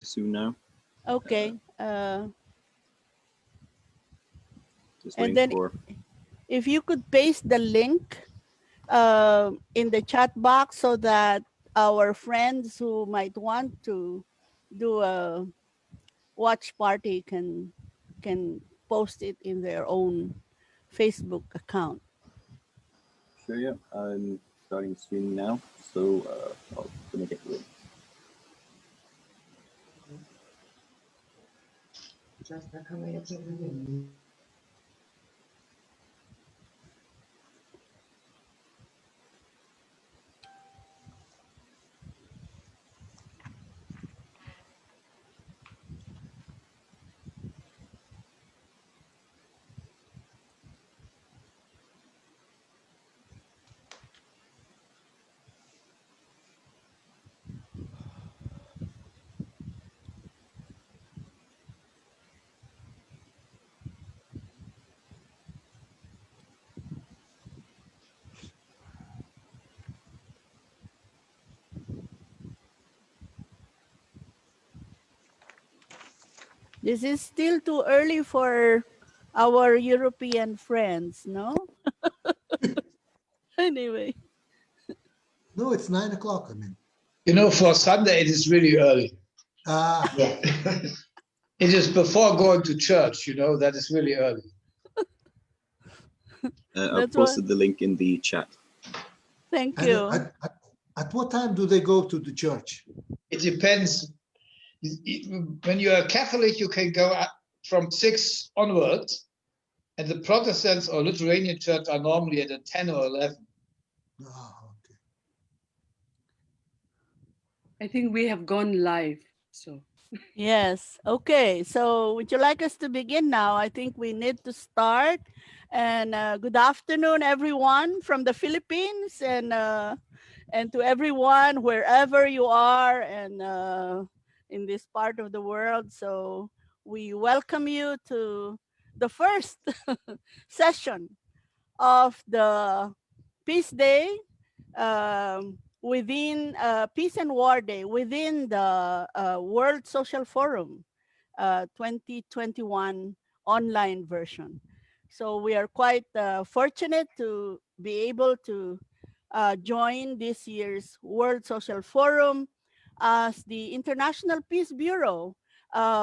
soon now. Okay. Just And waiting then for. if you could paste the link in the chat box so that our friends who might want to do a watch party can post it in their own Facebook account. Sure, yeah. I'm starting streaming now, so I'll gonna get you in. This is still too early for our European friends, no? Anyway. No, it's 9 o'clock. I mean, You know, for Sunday, it is really early. yeah. It is before going to church, you know, that is really early. I've posted the link in the chat. Thank And you. at what time do they go to the church? It depends. When you are Catholic, you can go from 6 onwards, and the Protestants or Lithuanian church are normally at 10 or 11. Oh, okay. I think we have gone live. So Yes. Okay. So would you like us to begin now? I think we need to start. And good afternoon, everyone from the Philippines, and to everyone wherever you are and in this part of the world. So we welcome you to the first session of the Peace Day within Peace and War Day within the World Social Forum 2021 online version. So we are quite fortunate to be able to join this year's World Social Forum as the International Peace Bureau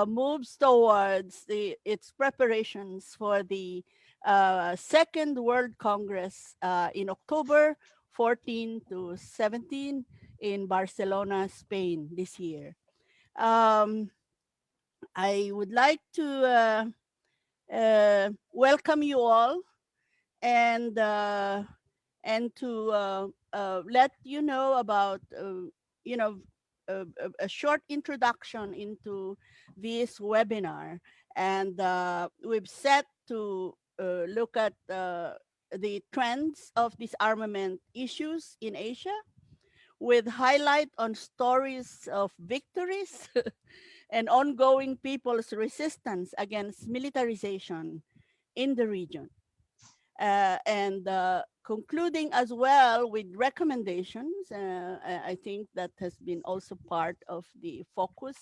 moves towards its preparations for the Second World Congress in October 14 to 17 in Barcelona, Spain this year. I would like to welcome you all and to let you know about you know a short introduction into this webinar, and we've set to look at the trends of disarmament issues in Asia with highlight on stories of victories and ongoing people's resistance against militarization in the region. And concluding as well with recommendations. I think that has been also part of the focus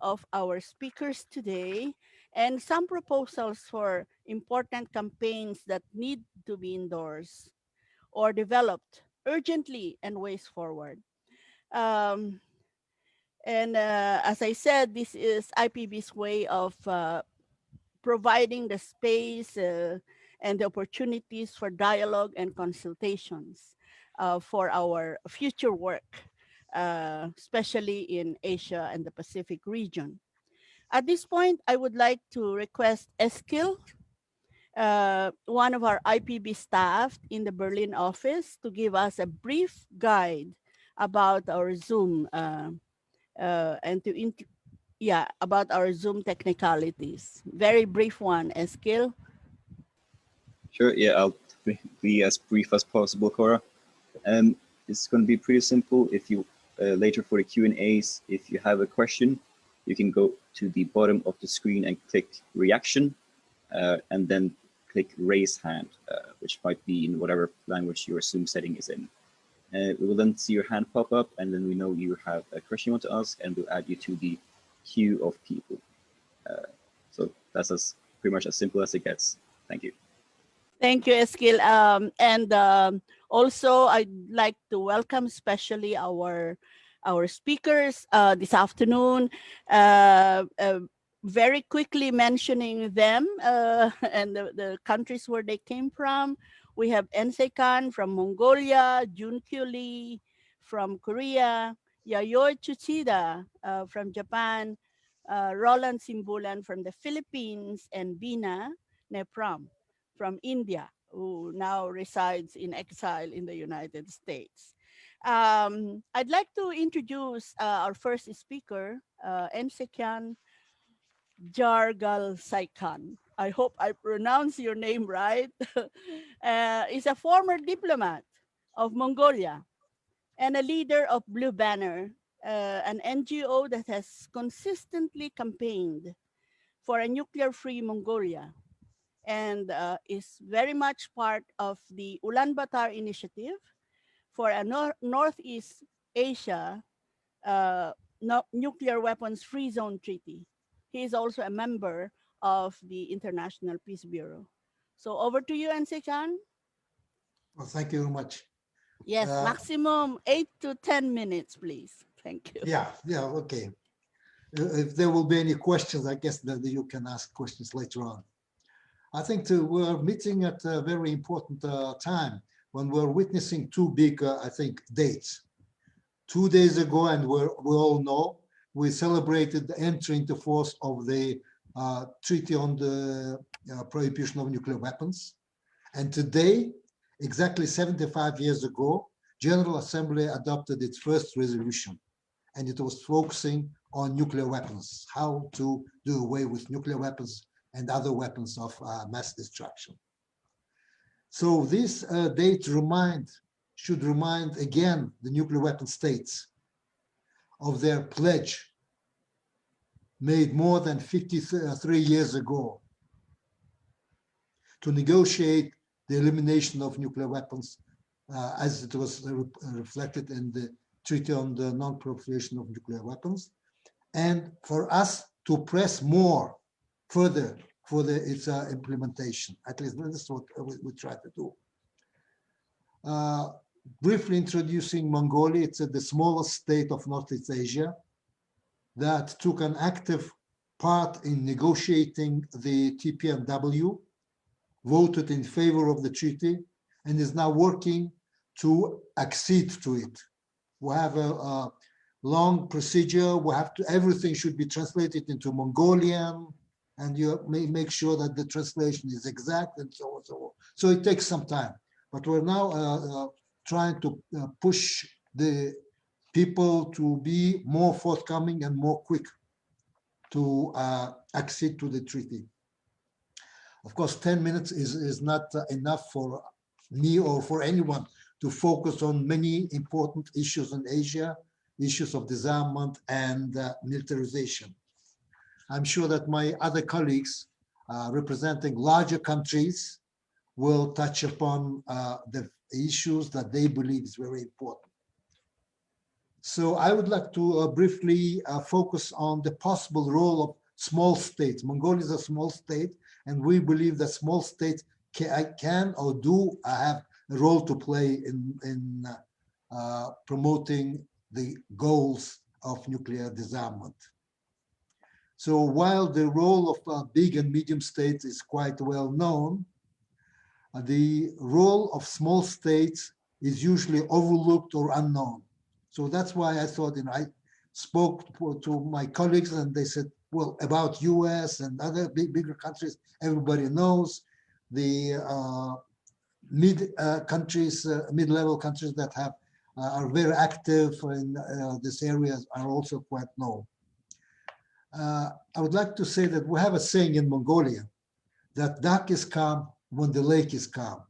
of our speakers today, and some proposals for important campaigns that need to be endorsed or developed urgently and ways forward. Um, and as I said, this is IPB's way of providing the space and the opportunities for dialogue and consultations for our future work, especially in Asia and the Pacific region. At this point, I would like to request Eskil, one of our IPB staff in the Berlin office, to give us a brief guide about our Zoom and about our Zoom technicalities. Very brief one, Eskil. Sure, yeah, I'll be as brief as possible, Cora. It's going to be pretty simple. If you later for the Q&As, if you have a question, you can go to the bottom of the screen and click reaction, and then click raise hand, which might be in whatever language your Zoom setting is in. We will then see your hand pop up, and then we know you have a question you want to ask, and we'll add you to the queue of people. So that's pretty much as simple as it gets. Thank you. Thank you, Eskil. And also, I'd like to welcome especially our speakers this afternoon. Very quickly mentioning them and the countries where they came from. We have Enkhsaikhan from Mongolia, JunKyu from Korea, Yayoi Tsuchida from Japan, Roland Simbulan from the Philippines, and Nepram from India, who now resides in exile in the United States. I'd like to introduce our first speaker, Enkhsaikhan Jargalsaikhan. I hope I pronounce your name right. Is a former diplomat of Mongolia and a leader of Blue Banner, an NGO that has consistently campaigned for a nuclear-free Mongolia and is very much part of the Ulaanbaatar initiative for a Northeast Asia nuclear weapons free zone treaty. He is also a member of the International Peace Bureau. So over to you, Enkhsaikhan. Well, thank you very much. Yes, maximum 8 to 10 minutes, please. Thank you. Yeah, okay. If there will be any questions, I guess that you can ask questions later on. I think we're meeting at a very important time when we're witnessing two big, I think, dates. 2 days ago, and we all know, we celebrated the entry into force of the Treaty on the Prohibition of Nuclear Weapons. And today, exactly 75 years ago, General Assembly adopted its first resolution, and it was focusing on nuclear weapons, how to do away with nuclear weapons and other weapons of mass destruction. So this date should remind again the nuclear weapon states of their pledge made more than 53 years ago to negotiate the elimination of nuclear weapons as it was reflected in the Treaty on the Non-Proliferation of Nuclear Weapons, and for us to press more further for its implementation. At least this is what we try to do. Briefly introducing Mongolia, it's the smallest state of Northeast Asia that took an active part in negotiating the TPNW, voted in favor of the treaty, and is now working to accede to it. We have a long procedure. Everything should be translated into Mongolian, and you may make sure that the translation is exact, and so on, so on. So it takes some time, but we're now trying to push the people to be more forthcoming and more quick to accede to the treaty. Of course, 10 minutes is not enough for me or for anyone to focus on many important issues in Asia, issues of disarmament and militarization. I'm sure that my other colleagues representing larger countries will touch upon the issues that they believe is very important. So I would like to briefly focus on the possible role of small states. Mongolia is a small state, and we believe that small states can or do have a role to play in promoting the goals of nuclear disarmament. So while the role of big and medium states is quite well known, the role of small states is usually overlooked or unknown. So that's why I thought, I spoke to my colleagues and they said, well, about US and other bigger countries, everybody knows. The mid-level countries that are very active in this area are also quite known. I would like to say that we have a saying in Mongolia that duck is calm when the lake is calm.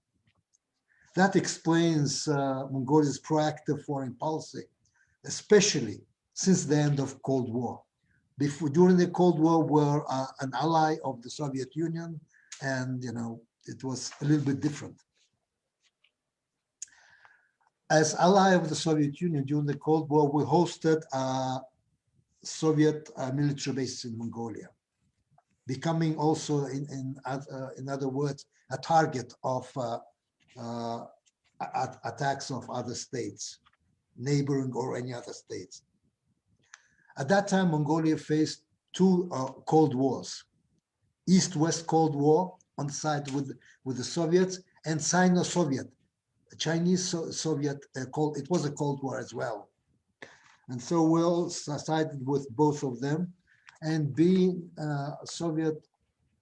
That explains Mongolia's proactive foreign policy, especially since the end of Cold War. During the Cold War, we were an ally of the Soviet Union, and it was a little bit different. As ally of the Soviet Union during the Cold War, we hosted Soviet military bases in Mongolia, becoming also, in other words, a target of attacks of other states, neighboring or any other states. At that time, Mongolia faced two Cold Wars: East-West Cold War on the side with the Soviets, and Sino-Soviet, Chinese-Soviet. It was a Cold War as well. And so we all sided with both of them, and being a Soviet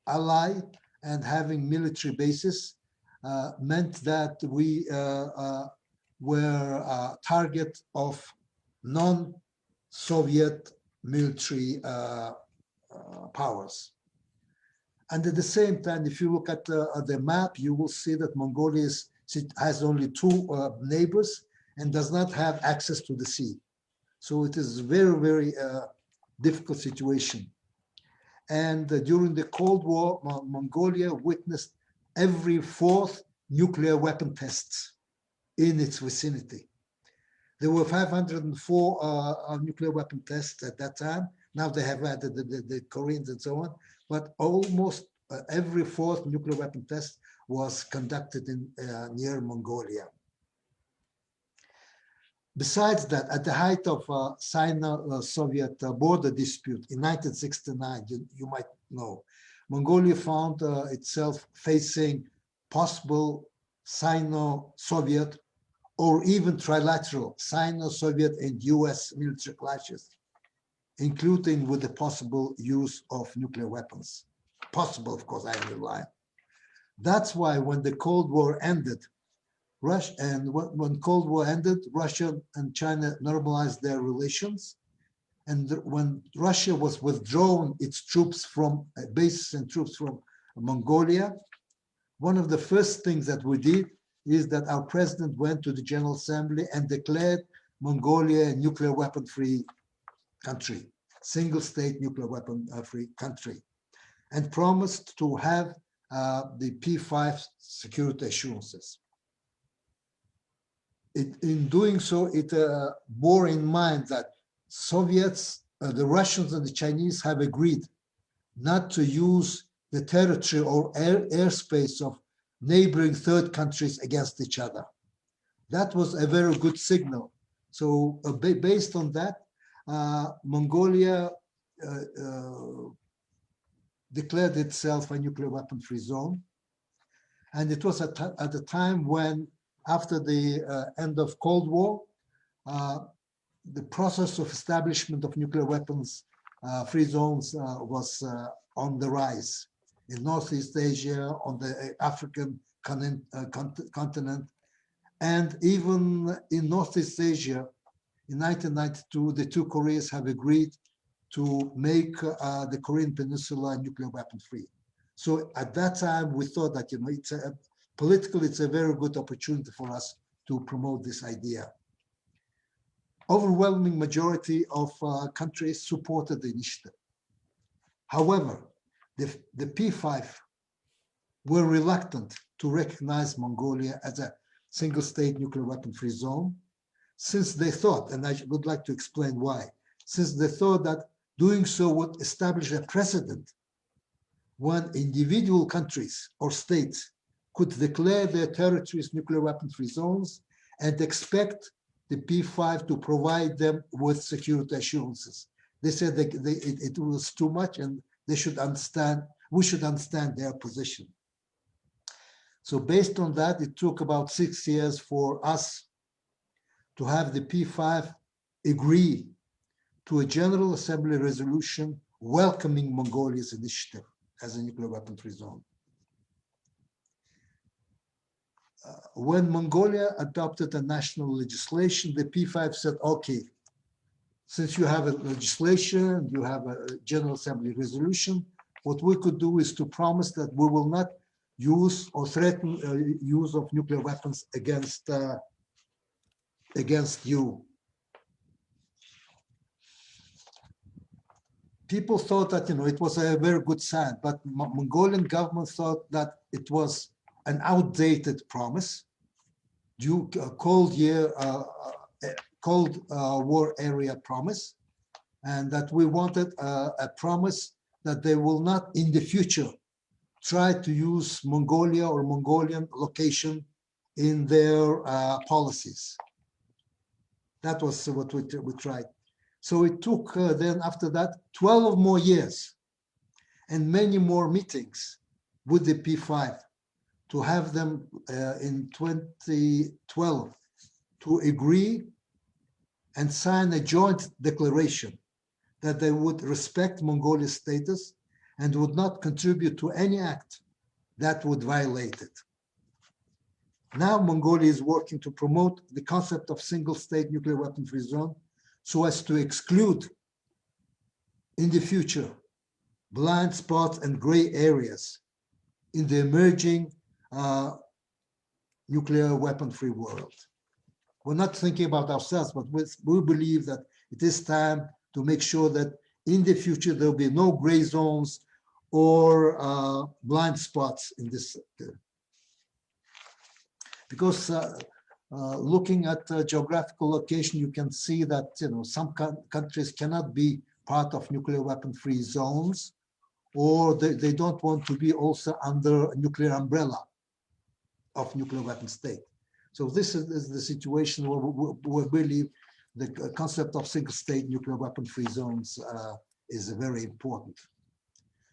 ally and having military bases meant that we were a target of non-Soviet military powers. And at the same time, if you look at the map, you will see that Mongolia has only two neighbors and does not have access to the sea. So it is a very, very difficult situation. And during the Cold War, Mongolia witnessed every fourth nuclear weapon tests in its vicinity. There were 504 nuclear weapon tests at that time. Now they have added the Koreans and so on, but almost every fourth nuclear weapon test was conducted in near Mongolia. Besides that, at the height of Sino-Soviet border dispute in 1969, you might know, Mongolia found itself facing possible Sino-Soviet or even trilateral Sino-Soviet and US military clashes, including with the possible use of nuclear weapons. Possible, of course, I underline. That's why when the Cold War ended, when Cold War ended, Russia and China normalized their relations. And when Russia was withdrawing its troops from bases and troops from Mongolia, one of the first things that we did is that our president went to the General Assembly and declared Mongolia a nuclear weapon-free country, single-state nuclear weapon-free country, and promised to have the P5 security assurances. In doing so, it bore in mind that Soviets, the Russians and the Chinese have agreed not to use the territory or airspace of neighboring third countries against each other. That was a very good signal. So based on that, Mongolia declared itself a nuclear weapon-free zone. And it was at the time when, after the end of Cold War, the process of establishment of nuclear weapons free zones was on the rise in Northeast Asia, on the African continent, and even in Northeast Asia. In 1992, the two Koreas have agreed to make the Korean Peninsula nuclear weapon free. So at that time, we thought that, politically, it's a very good opportunity for us to promote this idea. Overwhelming majority of countries supported the initiative. However, the P5 were reluctant to recognize Mongolia as a single-state nuclear weapon-free zone, since they thought, and I would like to explain why, since they thought that doing so would establish a precedent when individual countries or states could declare their territories nuclear weapon-free zones and expect the P5 to provide them with security assurances. They said that it was too much and they should understand, we should understand their position. So based on that, it took about 6 years for us to have the P5 agree to a General Assembly resolution welcoming Mongolia's initiative as a nuclear weapon-free zone. When Mongolia adopted a national legislation, the P5 said, okay, since you have a legislation, you have a General Assembly resolution, what we could do is to promise that we will not use or threaten use of nuclear weapons against you. People thought that, it was a very good sign, but Mongolian government thought that it was an outdated promise, Cold War area promise, and that we wanted a promise that they will not in the future try to use Mongolia or Mongolian location in their policies. That was what we tried. So it took then after that 12 more years and many more meetings with the P5 to have them in 2012 to agree and sign a joint declaration that they would respect Mongolia's status and would not contribute to any act that would violate it. Now Mongolia is working to promote the concept of single-state nuclear weapon-free zone so as to exclude in the future blind spots and gray areas in the emerging nuclear weapon-free world. We're not thinking about ourselves, but we believe that it is time to make sure that in the future there'll be no gray zones or blind spots in this sector. Because looking at geographical location, you can see that some countries cannot be part of nuclear weapon-free zones, or they don't want to be also under a nuclear umbrella of nuclear weapon state. So this is the situation where we believe the concept of single-state nuclear weapon-free zones is very important.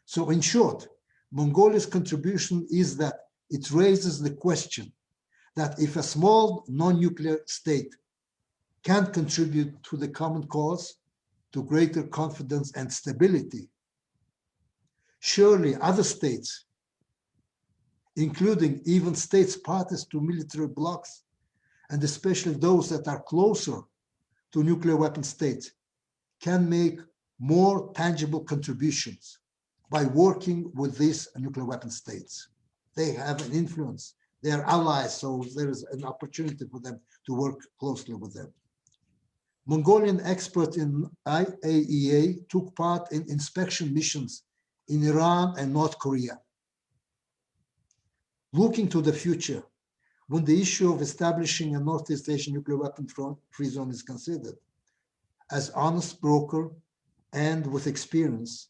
So in short, Mongolia's contribution is that it raises the question that if a small non-nuclear state can contribute to the common cause, to greater confidence and stability, surely other states, including even states parties to military blocs, and especially those that are closer to nuclear weapon states, can make more tangible contributions by working with these nuclear weapon states. They have an influence. They are allies, so there is an opportunity for them to work closely with them. Mongolian experts in IAEA took part in inspection missions in Iran and North Korea. Looking to the future, when the issue of establishing a Northeast Asian nuclear weapon-free zone is considered, as honest broker and with experience,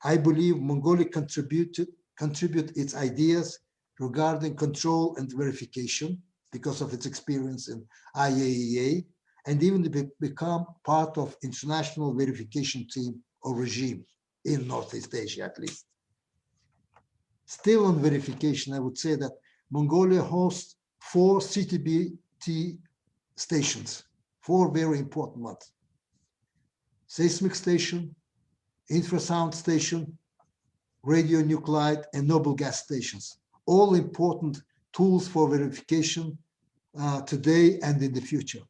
I believe Mongolia contribute its ideas regarding control and verification because of its experience in IAEA, and even to become part of international verification team or regime in Northeast Asia, at least. Still on verification, I would say that Mongolia hosts 4 CTBT stations, 4 very important ones. Seismic station, infrasound station, radionuclide, and noble gas stations, all important tools for verification today and in the future.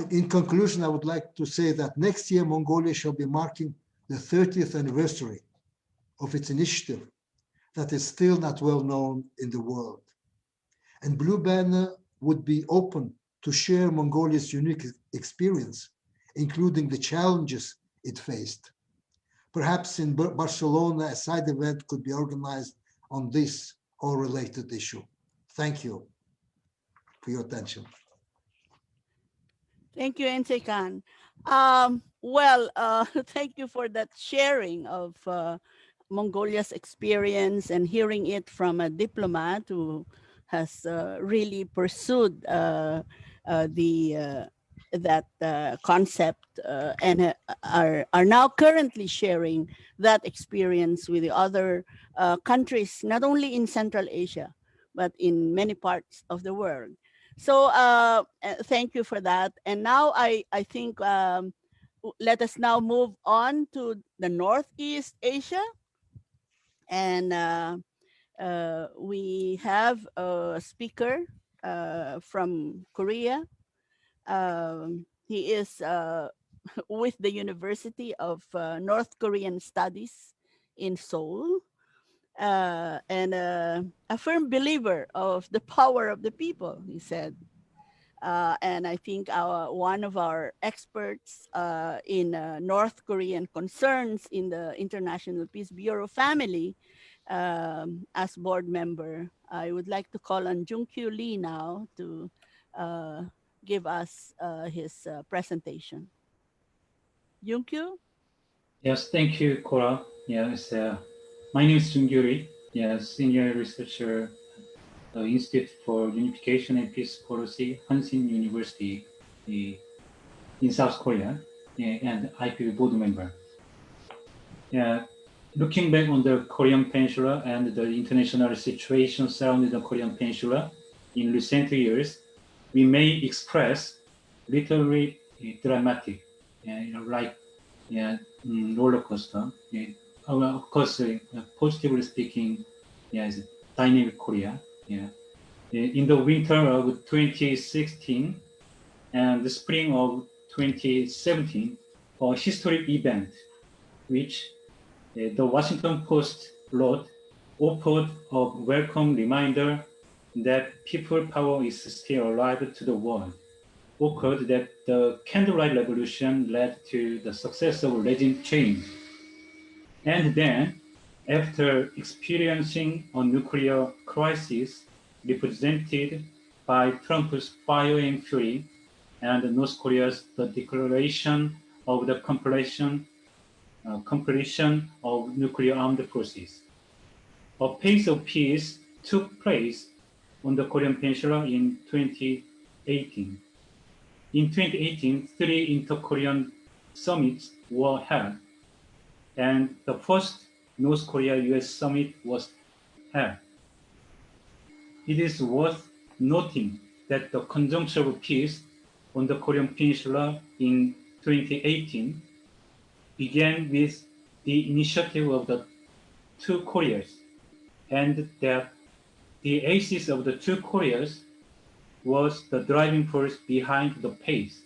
In conclusion, I would like to say that next year, Mongolia shall be marking the 30th anniversary of its initiative that is still not well known in the world. And Blue Banner would be open to share Mongolia's unique experience, including the challenges it faced. Perhaps in Barcelona, a side event could be organized on this or related issue. Thank you for your attention. Thank you, Enkhsaikhan. Thank you for that sharing of Mongolia's experience and hearing it from a diplomat who has really pursued that concept and are now currently sharing that experience with the other countries, not only in Central Asia, but in many parts of the world. So thank you for that. And now I think let us now move on to the Northeast Asia. And we have a speaker from Korea. He is with the University of North Korean Studies in Seoul. And a firm believer of the power of the people, he said. And I think one of our experts in North Korean concerns in the International Peace Bureau family as board member, I would like to call on JunKyu Lee now to give us his presentation. JunKyu? Yes, thank you, Cora. Yes, my name is JunKyu. Yes, senior researcher, Institute for Unification and Peace Policy, Hansin University in South Korea, and IPB board member. Yeah, looking back on the Korean Peninsula and the international situation surrounding the Korean Peninsula in recent years, we may express literally dramatic, like roller coaster. Well, of course, positively speaking, it's dynamic Korea. In the winter of 2016 and the spring of 2017, a historic event which the Washington Post wrote offered a welcome reminder that people power is still alive to the world. Occurred that the candlelight revolution led to the success of regime change. And then, after experiencing a nuclear crisis represented by Trump's fire and fury and North Korea's the declaration of the completion of nuclear armed forces. A phase of peace took place on the Korean Peninsula in 2018. In 2018, three inter-Korean summits were held, and the first North Korea-US summit was held. It is worth noting that the conjuncture of peace on the Korean Peninsula in 2018 began with the initiative of the two Koreas, and that the axis of the two Koreas was the driving force behind the pace.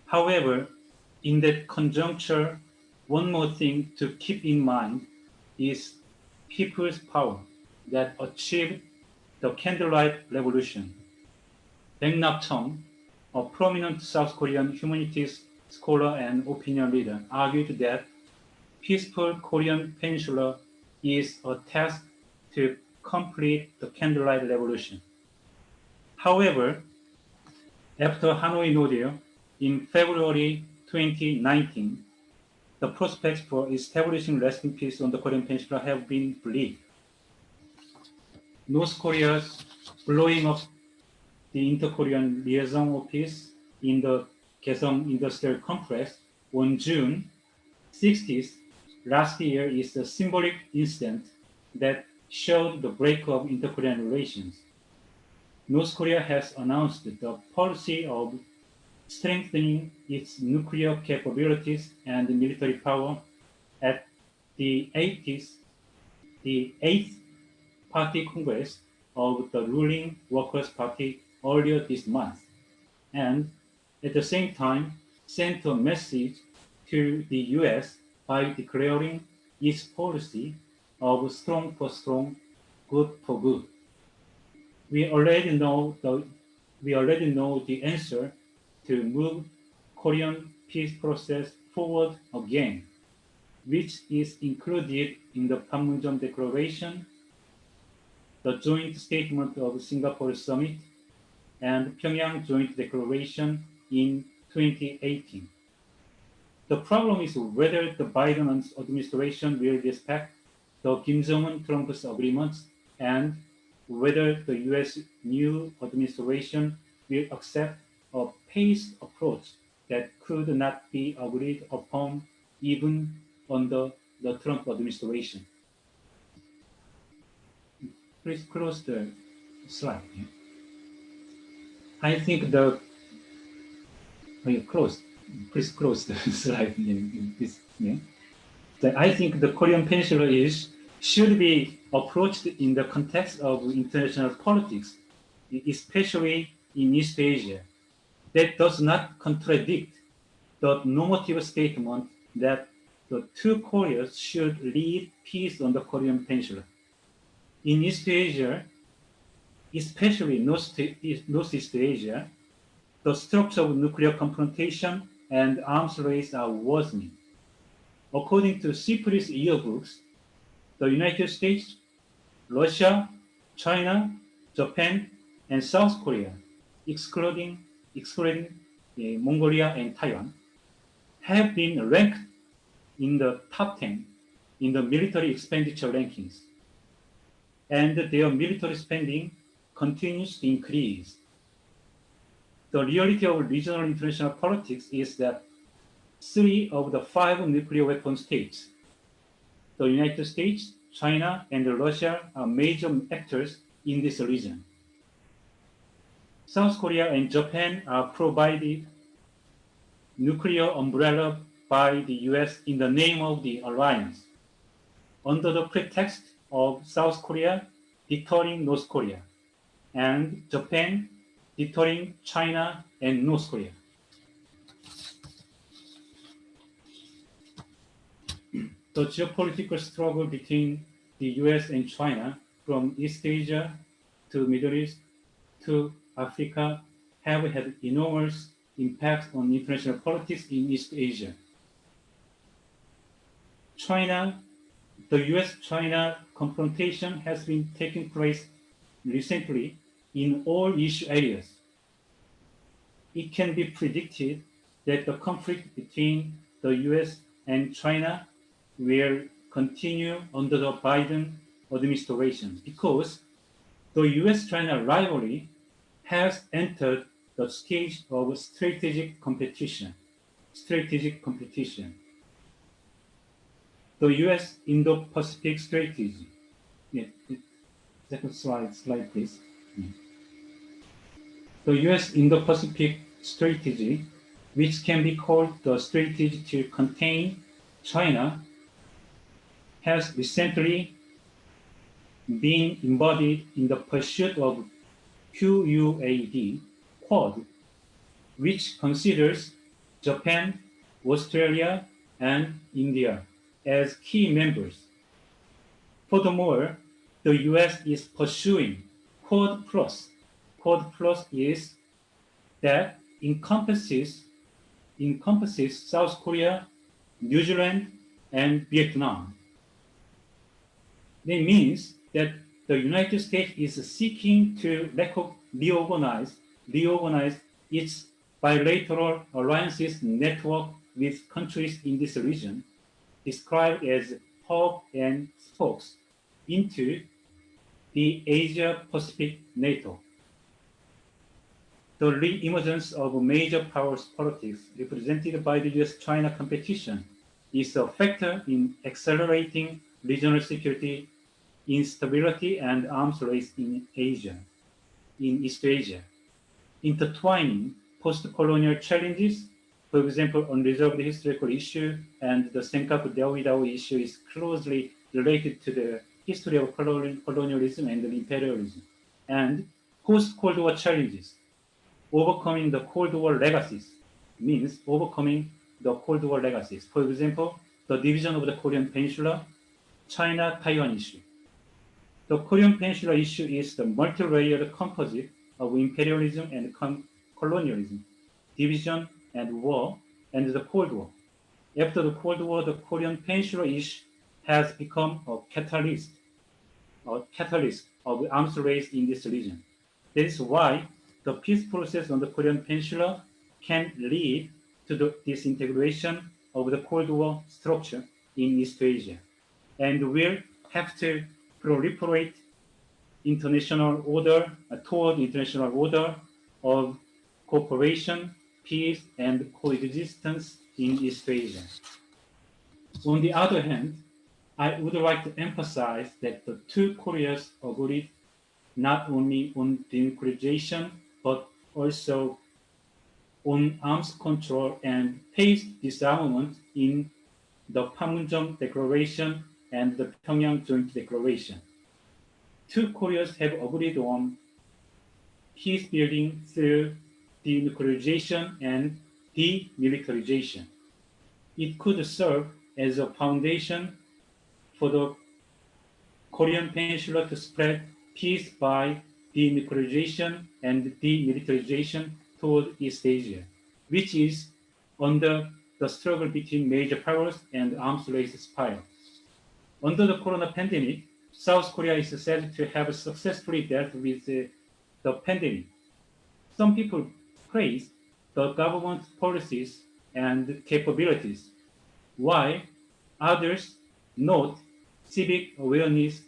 However, in that conjuncture, one more thing to keep in mind is people's power that achieved the candlelight revolution. Baek Nak-chung, a prominent South Korean humanities scholar and opinion leader, argued that peaceful Korean Peninsula is a task to complete the candlelight revolution. However, after Hanoi No Deal in February 2019, the prospects for establishing lasting peace on the Korean Peninsula have been bleak. North Korea's blowing up the Inter-Korean Liaison Office in the Kaesong Industrial Complex on June 60th last year is a symbolic incident that showed the break of inter-Korean relations. North Korea has announced the policy of strengthening its nuclear capabilities and military power at the 8th Party Congress of the ruling Workers' Party earlier this month, and at the same time sent a message to the US by declaring its policy of strong for strong, good for good. We already know the answer to move Korean peace process forward again, which is included in the Panmunjom Declaration, the joint statement of Singapore Summit, and Pyongyang Joint Declaration in 2018. The problem is whether the Biden administration will respect the Kim Jong-un Trump's agreements and whether the US new administration will accept a paced approach that could not be agreed upon even under the Trump administration. Please close the slide. I think the close. Please close the slide. I think the Korean Peninsula should be approached in the context of international politics, especially in East Asia. That does not contradict the normative statement that the two Koreas should lead peace on the Korean Peninsula. In East Asia, especially Northeast Asia, the strokes of nuclear confrontation and arms race are worsening. According to CIPRI's yearbooks, the United States, Russia, China, Japan, and South Korea, excluding Mongolia and Taiwan, have been ranked in the top 10 in the military expenditure rankings, and their military spending continues to increase. The reality of regional international politics is that 3 of the 5 nuclear weapon states, the United States, China, and Russia, are major actors in this region. South Korea and Japan are provided nuclear umbrella by the US in the name of the alliance, under the pretext of South Korea deterring North Korea, and Japan deterring China and North Korea. The geopolitical struggle between the US and China, from East Asia to Middle East to Africa, have had enormous impact on international politics in East Asia. The US-China confrontation has been taking place recently in all issue areas. It can be predicted that the conflict between the US and China will continue under the Biden administration because the US-China rivalry has entered the stage of strategic competition. The US Indo-Pacific strategy. Yeah, second slide, please. The US Indo-Pacific strategy, which can be called the strategy to contain China, has recently been embodied in the pursuit of QUAD, Quad, which considers Japan, Australia, and India as key members. Furthermore, the US is pursuing Quad Plus. Quad Plus is that encompasses South Korea, New Zealand, and Vietnam. That means that the United States is seeking to reorganize its bilateral alliances network with countries in this region, described as hub and spokes, into the Asia-Pacific NATO. The re-emergence of major powers politics represented by the US-China competition is a factor in accelerating regional security instability and arms race in East Asia, intertwining post-colonial challenges. For example, unresolved historical issue and the Senkaku Dawi issue is closely related to the history of colonialism and imperialism, and post-Cold War challenges. Overcoming the Cold War legacies means overcoming the Cold War legacies. For example, the division of the Korean Peninsula, China-Taiwan issue. The Korean Peninsula issue is the multi-layered composite of imperialism and colonialism, division and war, and the Cold War. After the Cold War, the Korean Peninsula issue has become a catalyst of arms race in this region. That is why the peace process on the Korean Peninsula can lead to the disintegration of the Cold War structure in East Asia, and will have to proliferate toward international order of cooperation, peace, and coexistence in East Asia. On the other hand, I would like to emphasize that the two Koreas agreed not only on denuclearization, but also on arms control and paced disarmament in the Panmunjom Declaration and the Pyongyang Joint Declaration. Two Koreas have agreed on peace building through denuclearization and demilitarization. It could serve as a foundation for the Korean Peninsula to spread peace by denuclearization and demilitarization toward East Asia, which is under the struggle between major powers and arms race spiral. Under the corona pandemic, South Korea is said to have successfully dealt with the pandemic. Some people praise the government's policies and capabilities, while others note civic awareness,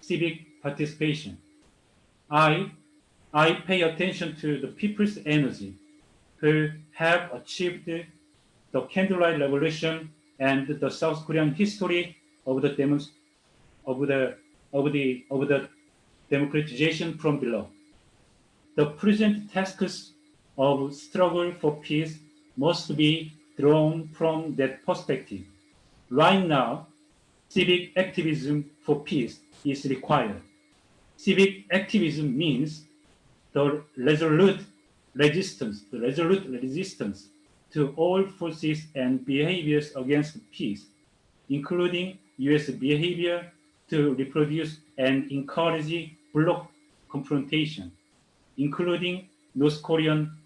civic participation. I, I pay attention to the people's energy who have achieved the candlelight revolution and the South Korean history of the of the democratization from below. The present tasks of struggle for peace must be drawn from that perspective. Right now, civic activism for peace is required. Civic activism means the resolute resistance to all forces and behaviors against peace, including U.S. behavior to reproduce and encourage bloc confrontation, including North Korean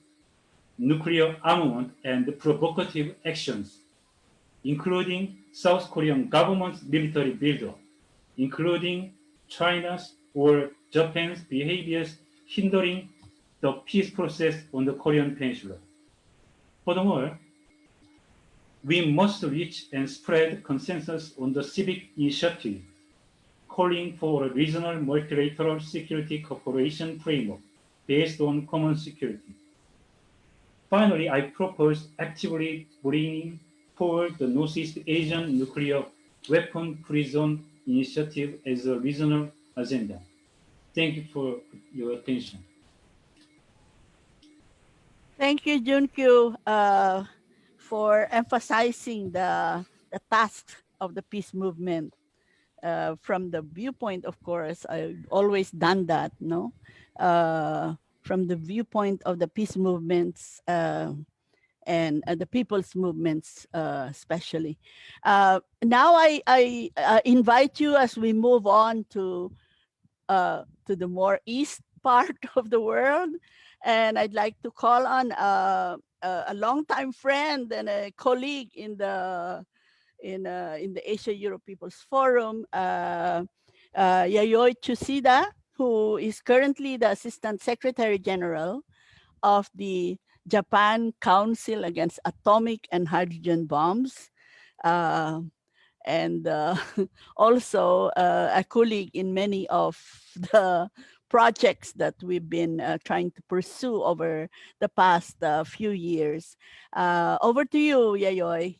nuclear armament and provocative actions, including South Korean government's military buildup, including China's or Japan's behaviors hindering the peace process on the Korean Peninsula. Furthermore, we must reach and spread consensus on the civic initiative, calling for a regional multilateral security cooperation framework based on common security. Finally, I propose actively bringing forward the Northeast Asian nuclear weapon-free zone initiative as a regional agenda. Thank you for your attention. Thank you, JunKyu, for emphasizing the task of the peace movement. From the viewpoint, of course, I've always done that, no? From the viewpoint of the peace movements and the people's movements, especially. Now I invite you as we move on to the more east part of the world, and I'd like to call on a longtime friend and a colleague in the Asia Europe People's Forum, Yayoi Tsuchida, who is currently the Assistant Secretary General of the Japan Council Against Atomic and Hydrogen Bombs, and also a colleague in many of the projects that we've been trying to pursue over the past few years. Over to you, Yayoi.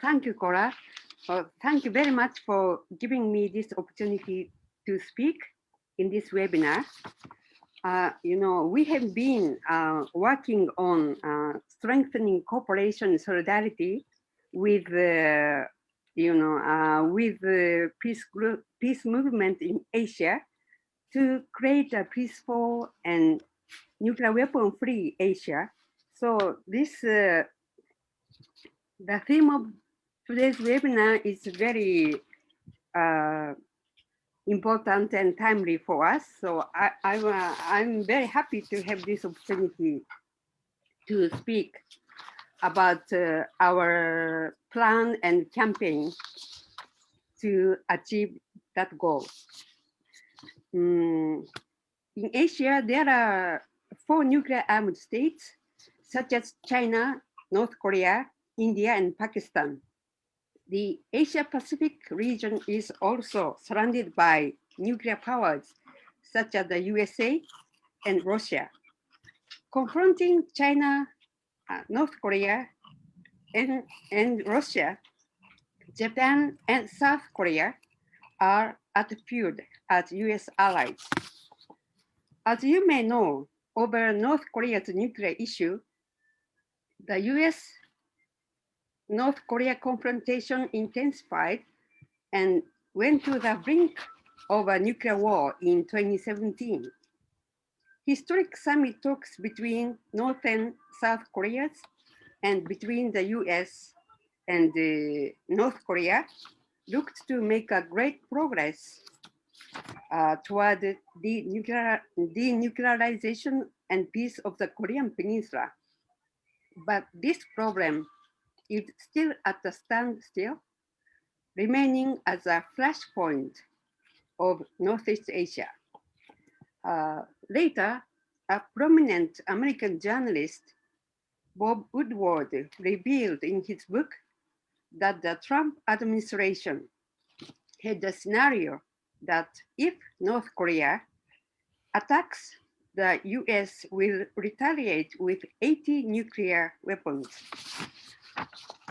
Thank you, Cora. Thank you very much for giving me this opportunity to speak in this webinar. We have been working on strengthening cooperation solidarity with, with the peace movement in Asia to create a peaceful and nuclear weapon-free Asia. So this the theme of today's webinar is very important and timely for us. So I'm very happy to have this opportunity to speak about our plan and campaign to achieve that goal. In Asia, there are 4 nuclear armed states, such as China, North Korea, India, and Pakistan. The Asia-Pacific region is also surrounded by nuclear powers, such as the USA and Russia. Confronting China, North Korea, and Russia, Japan and South Korea are at feud as US allies. As you may know, over North Korea's nuclear issue, the US-North Korea confrontation intensified and went to the brink of a nuclear war in 2017. Historic summit talks between North and South Koreas and between the US and North Korea looked to make a great progress toward the denuclearization and peace of the Korean Peninsula. But this problem is still at a standstill, remaining as a flashpoint of Northeast Asia. Later, a prominent American journalist, Bob Woodward, revealed in his book that the Trump administration had a scenario that if North Korea attacks, the US will retaliate with 80 nuclear weapons.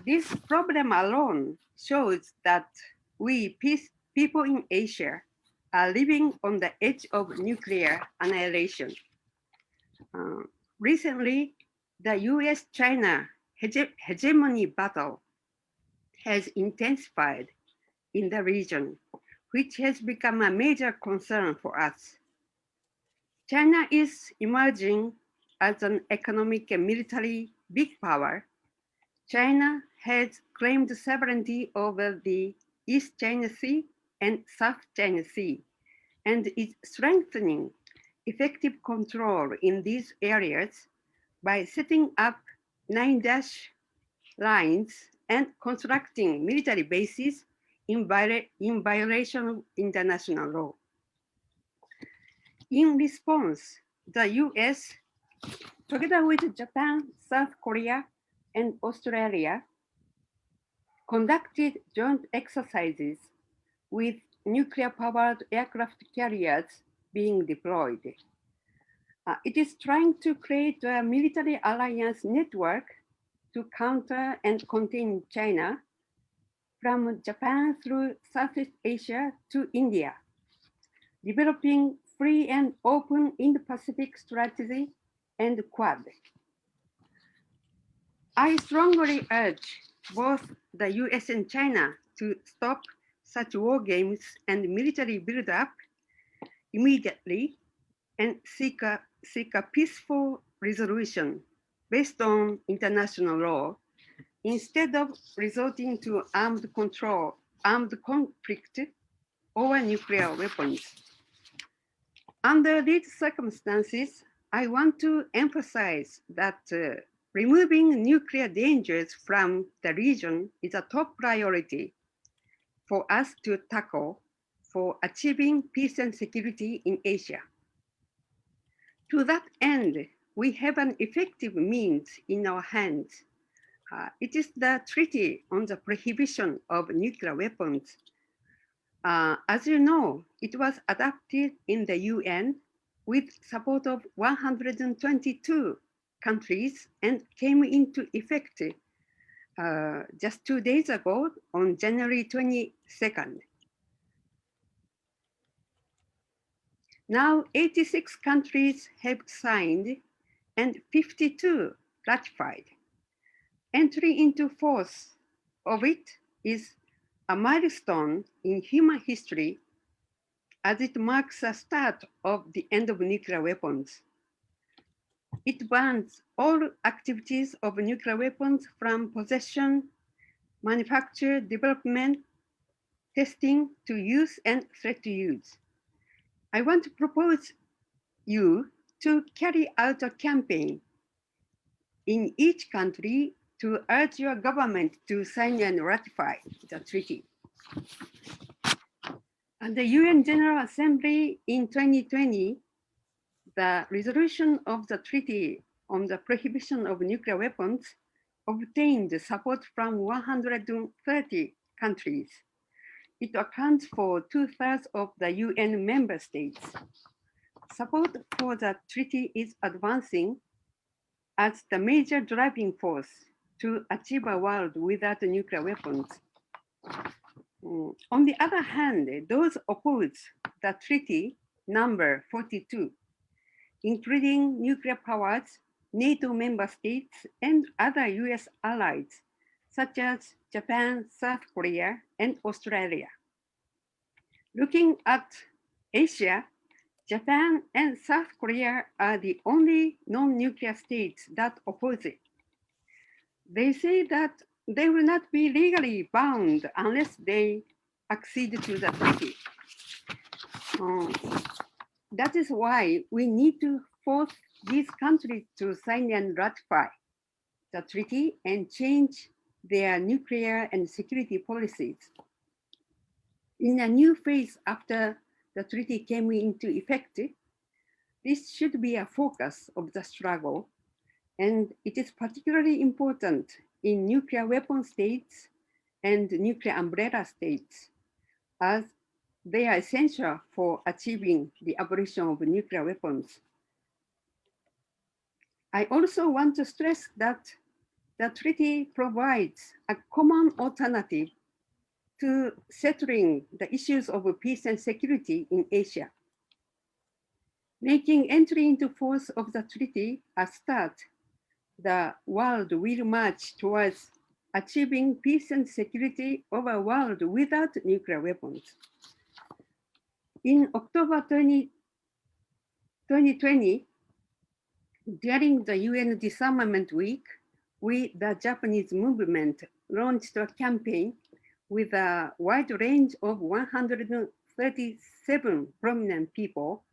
This problem alone shows that we people in Asia are living on the edge of nuclear annihilation. Recently, the US-China hegemony battle has intensified in the region, which has become a major concern for us. China is emerging as an economic and military big power. China has claimed sovereignty over the East China Sea and South China Sea, and is strengthening effective control in these areas by setting up 9-dash lines and constructing military bases in violation of international law. In response, the US, together with Japan, South Korea, and Australia, conducted joint exercises with nuclear-powered aircraft carriers being deployed. It is trying to create a military alliance network to counter and contain China from Japan through Southeast Asia to India, developing free and open Indo-Pacific strategy and Quad. I strongly urge both the US and China to stop such war games and military buildup immediately and seek a peaceful resolution based on international law instead of resorting to armed conflict over nuclear weapons. Under these circumstances, I want to emphasize that removing nuclear dangers from the region is a top priority for us to tackle for achieving peace and security in Asia. To that end, we have an effective means in our hands. It is the Treaty on the Prohibition of Nuclear Weapons. As you know, it was adopted in the UN with support of 122 countries and came into effect just 2 days ago on January 22nd. Now 86 countries have signed and 52 ratified. Entry into force of it is a milestone in human history as it marks the start of the end of nuclear weapons. It bans all activities of nuclear weapons from possession, manufacture, development, testing to use and threat to use. I want to propose you to carry out a campaign in each country to urge your government to sign and ratify the treaty. At the UN General Assembly in 2020, the resolution of the Treaty on the Prohibition of Nuclear Weapons obtained support from 130 countries. It accounts for 2/3 of the UN member states. Support for the treaty is advancing as the major driving force to achieve a world without nuclear weapons. On the other hand, those oppose the treaty number 42, including nuclear powers, NATO member states, and other US allies, such as Japan, South Korea, and Australia. Looking at Asia, Japan and South Korea are the only non-nuclear states that oppose it. They say that they will not be legally bound unless they accede to the treaty. That is why we need to force these countries to sign and ratify the treaty and change their nuclear and security policies. In a new phase after the treaty came into effect, this should be a focus of the struggle, and it is particularly important in nuclear weapon states and nuclear umbrella states, as they are essential for achieving the abolition of nuclear weapons. I also want to stress that the treaty provides a common alternative to settling the issues of peace and security in Asia, making entry into force of the treaty a start. The world will march towards achieving peace and security of a world without nuclear weapons. In October 2020, during the UN Disarmament Week, we, the Japanese movement, launched a campaign with a wide range of 137 prominent people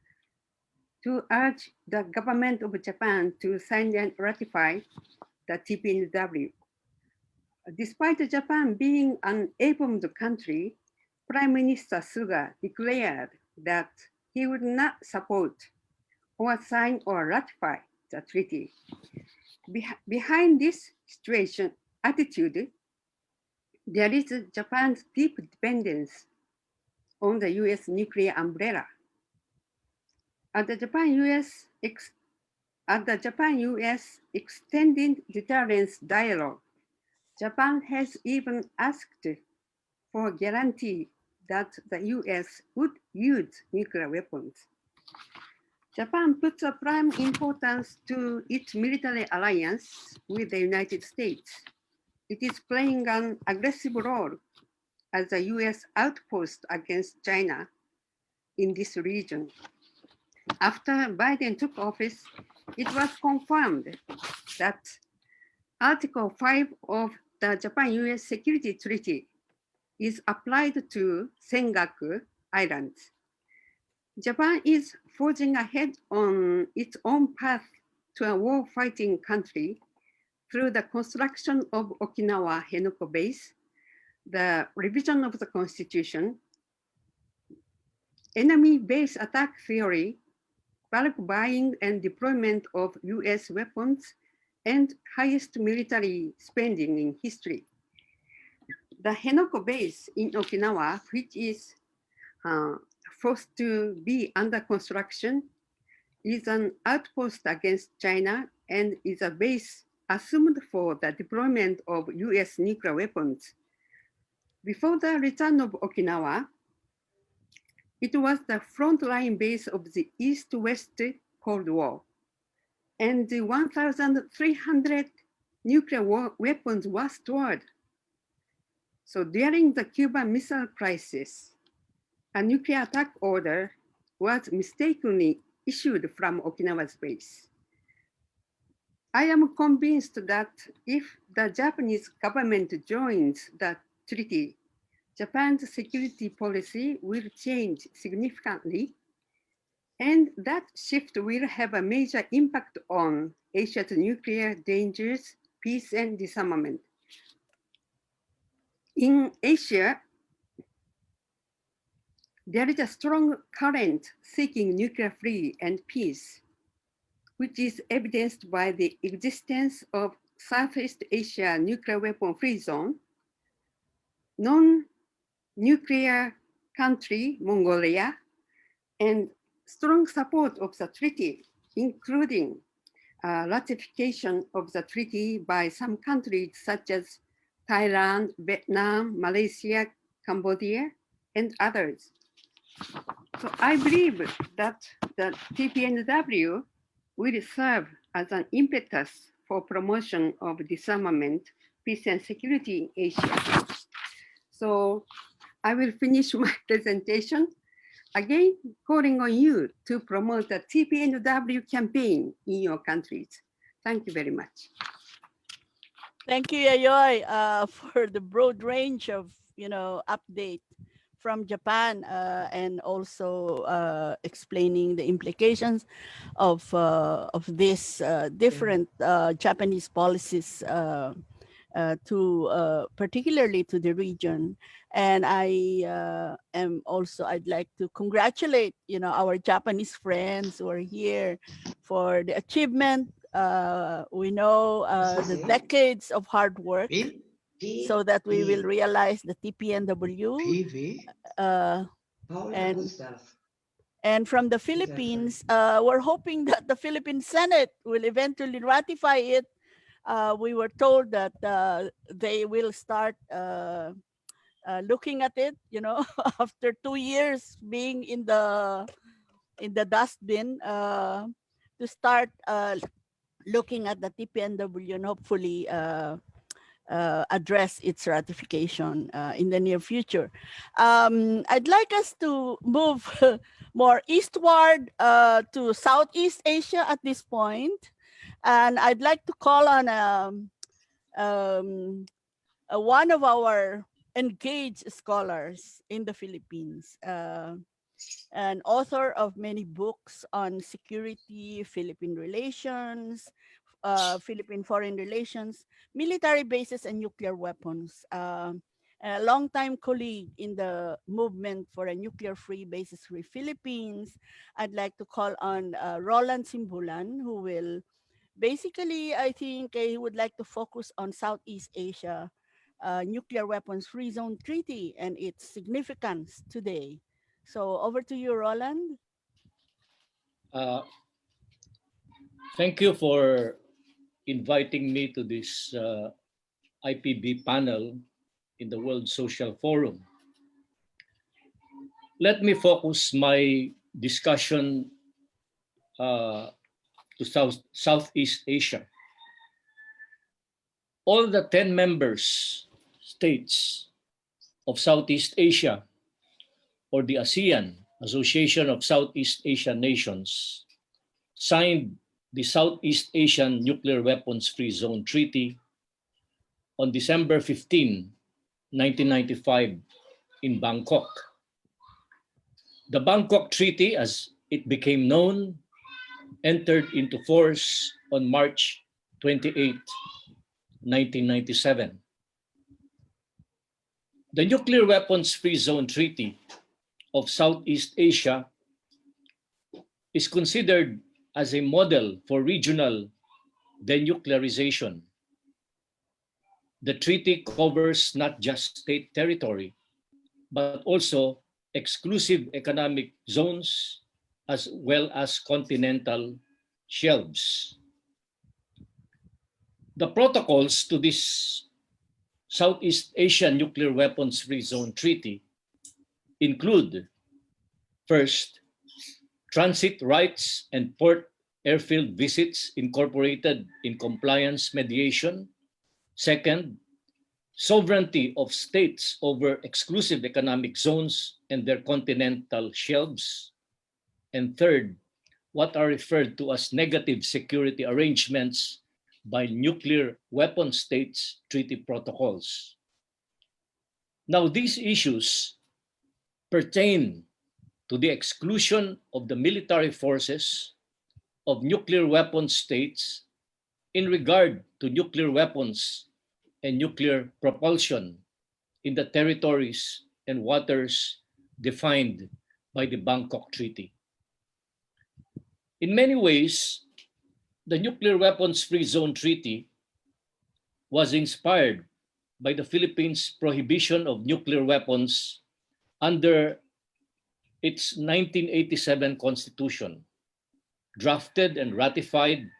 to urge the government of Japan to sign and ratify the TPNW. Despite Japan being an able country, Prime Minister Suga declared that he would not support or sign or ratify the treaty. Behind this attitude, there is Japan's deep dependence on the US nuclear umbrella. At the Japan-US Extended Deterrence Dialogue, Japan has even asked for a guarantee that the US would use nuclear weapons. Japan puts a prime importance to its military alliance with the United States. It is playing an aggressive role as a US outpost against China in this region. After Biden took office, it was confirmed that Article 5 of the Japan-US Security Treaty is applied to Sengaku Islands. Japan is forging ahead on its own path to a war-fighting country through the construction of Okinawa Henoko Base, the revision of the Constitution, enemy base attack theory, bulk buying and deployment of US weapons, and highest military spending in history. The Henoko base in Okinawa, which is forced to be under construction, is an outpost against China and is a base assumed for the deployment of US nuclear weapons. Before the return of Okinawa, it was the frontline base of the East-West Cold War, and 1,300 nuclear weapons were stored. So during the Cuban Missile Crisis, a nuclear attack order was mistakenly issued from Okinawa's base. I am convinced that if the Japanese government joins the treaty, Japan's security policy will change significantly, and that shift will have a major impact on Asia's nuclear dangers, peace, and disarmament. In Asia, there is a strong current seeking nuclear-free and peace, which is evidenced by the existence of Southeast Asia nuclear weapon-free zone, non-nuclear country, Mongolia, and strong support of the treaty, including ratification of the treaty by some countries such as Thailand, Vietnam, Malaysia, Cambodia, and others. So I believe that the TPNW will serve as an impetus for promotion of disarmament, peace, and security in Asia. So I will finish my presentation, again calling on you to promote the TPNW campaign in your countries. Thank you very much. Thank you, Yayoi, for the broad range of update from Japan, and also explaining the implications of this different Japanese policies particularly to the region. And I'd like to congratulate, our Japanese friends who are here for the achievement. We know the decades of hard work so that we will realize the TPNW. Uh, and from the Philippines, we're hoping that the Philippine Senate will eventually ratify it. We were told that they will start looking at it, after 2 years being in the dustbin, to start looking at the TPNW and hopefully address its ratification in the near future. I'd like us to move more eastward to Southeast Asia at this point. And I'd like to call on one of our engaged scholars in the Philippines, an author of many books on security, Philippine relations, Philippine foreign relations, military bases, and nuclear weapons. A longtime colleague in the movement for a nuclear-free, bases-free Philippines. I'd like to call on Roland Simbulan, who will basically, I think he would like to focus on Southeast Asia nuclear weapons free zone treaty and its significance today. So over to you, Roland. Uh, Thank you for inviting me to this IPB panel in the World Social Forum. Let me focus my discussion to Southeast Asia. All the 10 members states of Southeast Asia, or the ASEAN, Association of Southeast Asian Nations, signed the Southeast Asian Nuclear Weapons Free Zone Treaty on December 15, 1995 in Bangkok. The Bangkok Treaty, as it became known, entered into force on March 28, 1997. The Nuclear Weapons Free Zone Treaty of Southeast Asia is considered as a model for regional denuclearization. The treaty covers not just state territory, but also exclusive economic zones as well as continental shelves. The protocols to this Southeast Asian Nuclear Weapons Free Zone Treaty include, first, transit rights and port airfield visits incorporated in compliance mediation. Second, sovereignty of states over exclusive economic zones and their continental shelves. And third, what are referred to as negative security arrangements by nuclear weapon states treaty protocols. Now, these issues pertain to the exclusion of the military forces of nuclear weapon states in regard to nuclear weapons and nuclear propulsion in the territories and waters defined by the Bangkok Treaty. In many ways, the Nuclear Weapons Free Zone Treaty was inspired by the Philippines' prohibition of nuclear weapons under its 1987 Constitution, drafted and ratified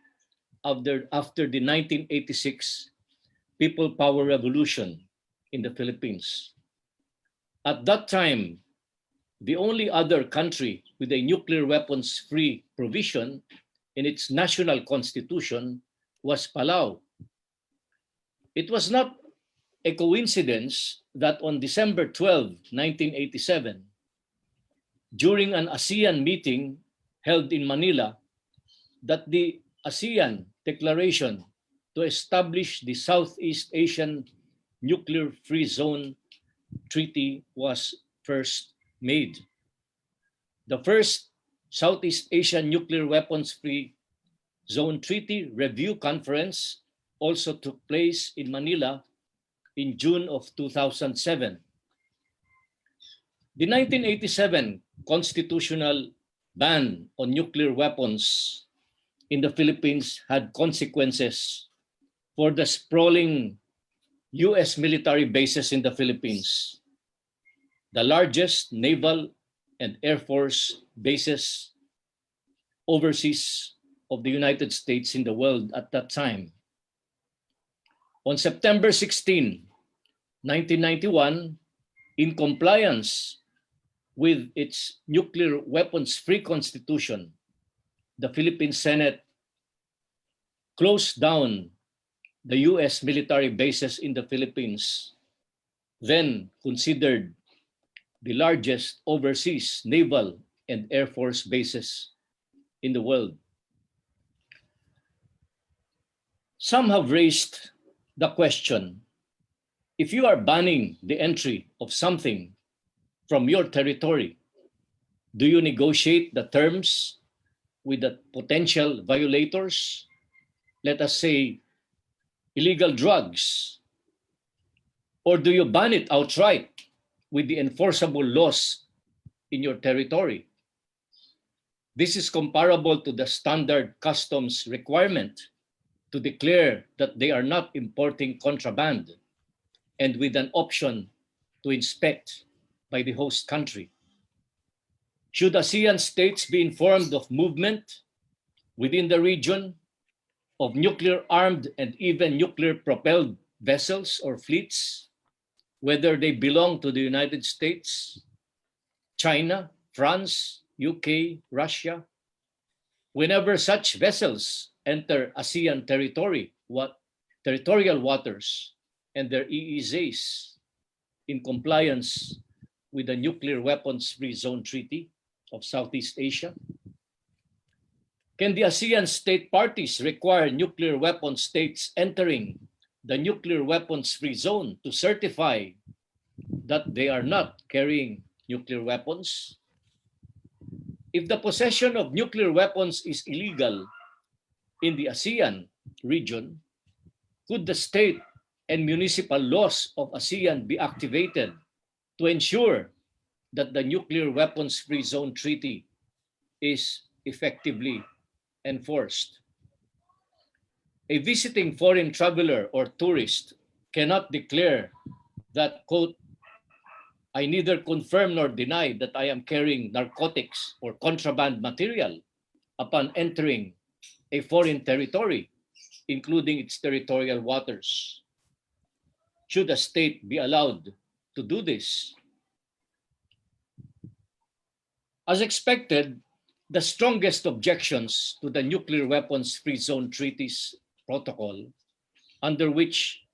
after the 1986 People Power Revolution in the Philippines. At that time, the only other country with a nuclear weapons-free provision in its national constitution was Palau. It was not a coincidence that on December 12, 1987, during an ASEAN meeting held in Manila, that the ASEAN Declaration to establish the Southeast Asian Nuclear Free Zone Treaty was first made. The first Southeast Asian Nuclear Weapons Free Zone Treaty Review Conference also took place in Manila in June of 2007. The 1987 constitutional ban on nuclear weapons in the Philippines had consequences for the sprawling US military bases in the Philippines, the largest naval and air force bases overseas of the United States in the world at that time. On September 16, 1991, in compliance with its nuclear weapons-free constitution, the Philippine Senate closed down the US military bases in the Philippines, then considered the largest overseas naval and air force bases in the world. Some have raised the question, if you are banning the entry of something from your territory, do you negotiate the terms with the potential violators? Let us say illegal drugs, or do you ban it outright with the enforceable laws in your territory? This is comparable to the standard customs requirement to declare that they are not importing contraband and with an option to inspect by the host country. Should ASEAN states be informed of movement within the region of nuclear-armed and even nuclear-propelled vessels or fleets, whether they belong to the United States, China, France, UK, Russia? Whenever such vessels enter ASEAN territorial waters and their EEZs in compliance with the Nuclear Weapons Free Zone Treaty of Southeast Asia? Can the ASEAN state parties require nuclear weapon states entering the nuclear weapons free zone to certify that they are not carrying nuclear weapons? If the possession of nuclear weapons is illegal in the ASEAN region, could the state and municipal laws of ASEAN be activated to ensure that the Nuclear Weapons Free Zone Treaty is effectively enforced? A visiting foreign traveler or tourist cannot declare that, quote, I neither confirm nor deny that I am carrying narcotics or contraband material upon entering a foreign territory, including its territorial waters. Should a state be allowed to do this? As expected, the strongest objections to the Nuclear Weapons Free Zone Treaties protocol, under which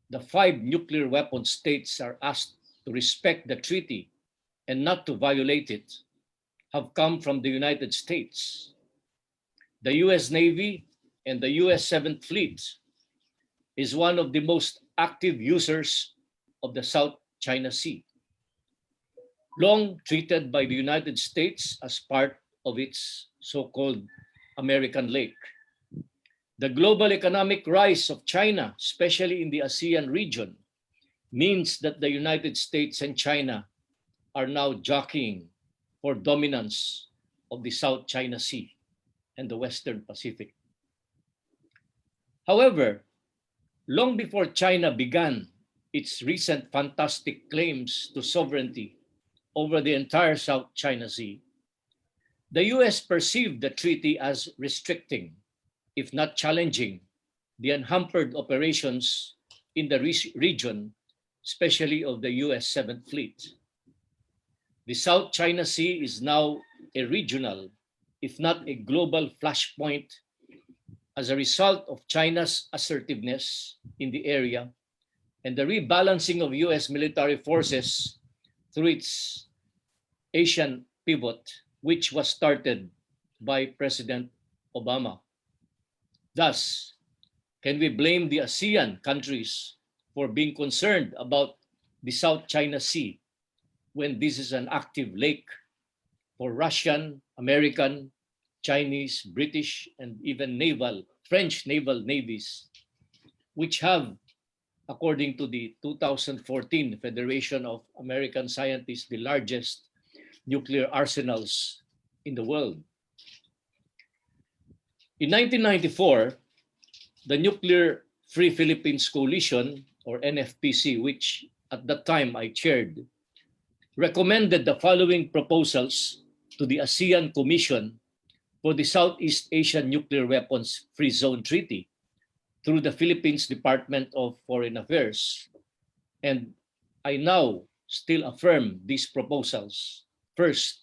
the 5 nuclear weapon states are asked to respect the treaty and not to violate it, have come from the United States. The US Navy and the US 7th Fleet is one of the most active users of the South China Sea, long treated by the United States as part of its so-called American Lake. The global economic rise of China, especially in the ASEAN region, means that the United States and China are now jockeying for dominance of the South China Sea and the Western Pacific. However, long before China began its recent fantastic claims to sovereignty over the entire South China Sea, the US perceived the treaty as restricting, if not challenging, the unhampered operations in the region, especially of the US 7th Fleet. The South China Sea is now a regional, if not a global flashpoint as a result of China's assertiveness in the area and the rebalancing of US military forces through its Asian pivot, which was started by President Obama. Thus, can we blame the ASEAN countries for being concerned about the South China Sea when this is an active lake for Russian, American, Chinese, British, and even French naval navies which have, according to the 2014 Federation of American Scientists, the largest nuclear arsenals in the world. In 1994, the Nuclear Free Philippines Coalition, or NFPC, which at that time I chaired, recommended the following proposals to the ASEAN Commission for the Southeast Asian Nuclear Weapons Free Zone Treaty through the Philippines Department of Foreign Affairs. And I now still affirm these proposals. First,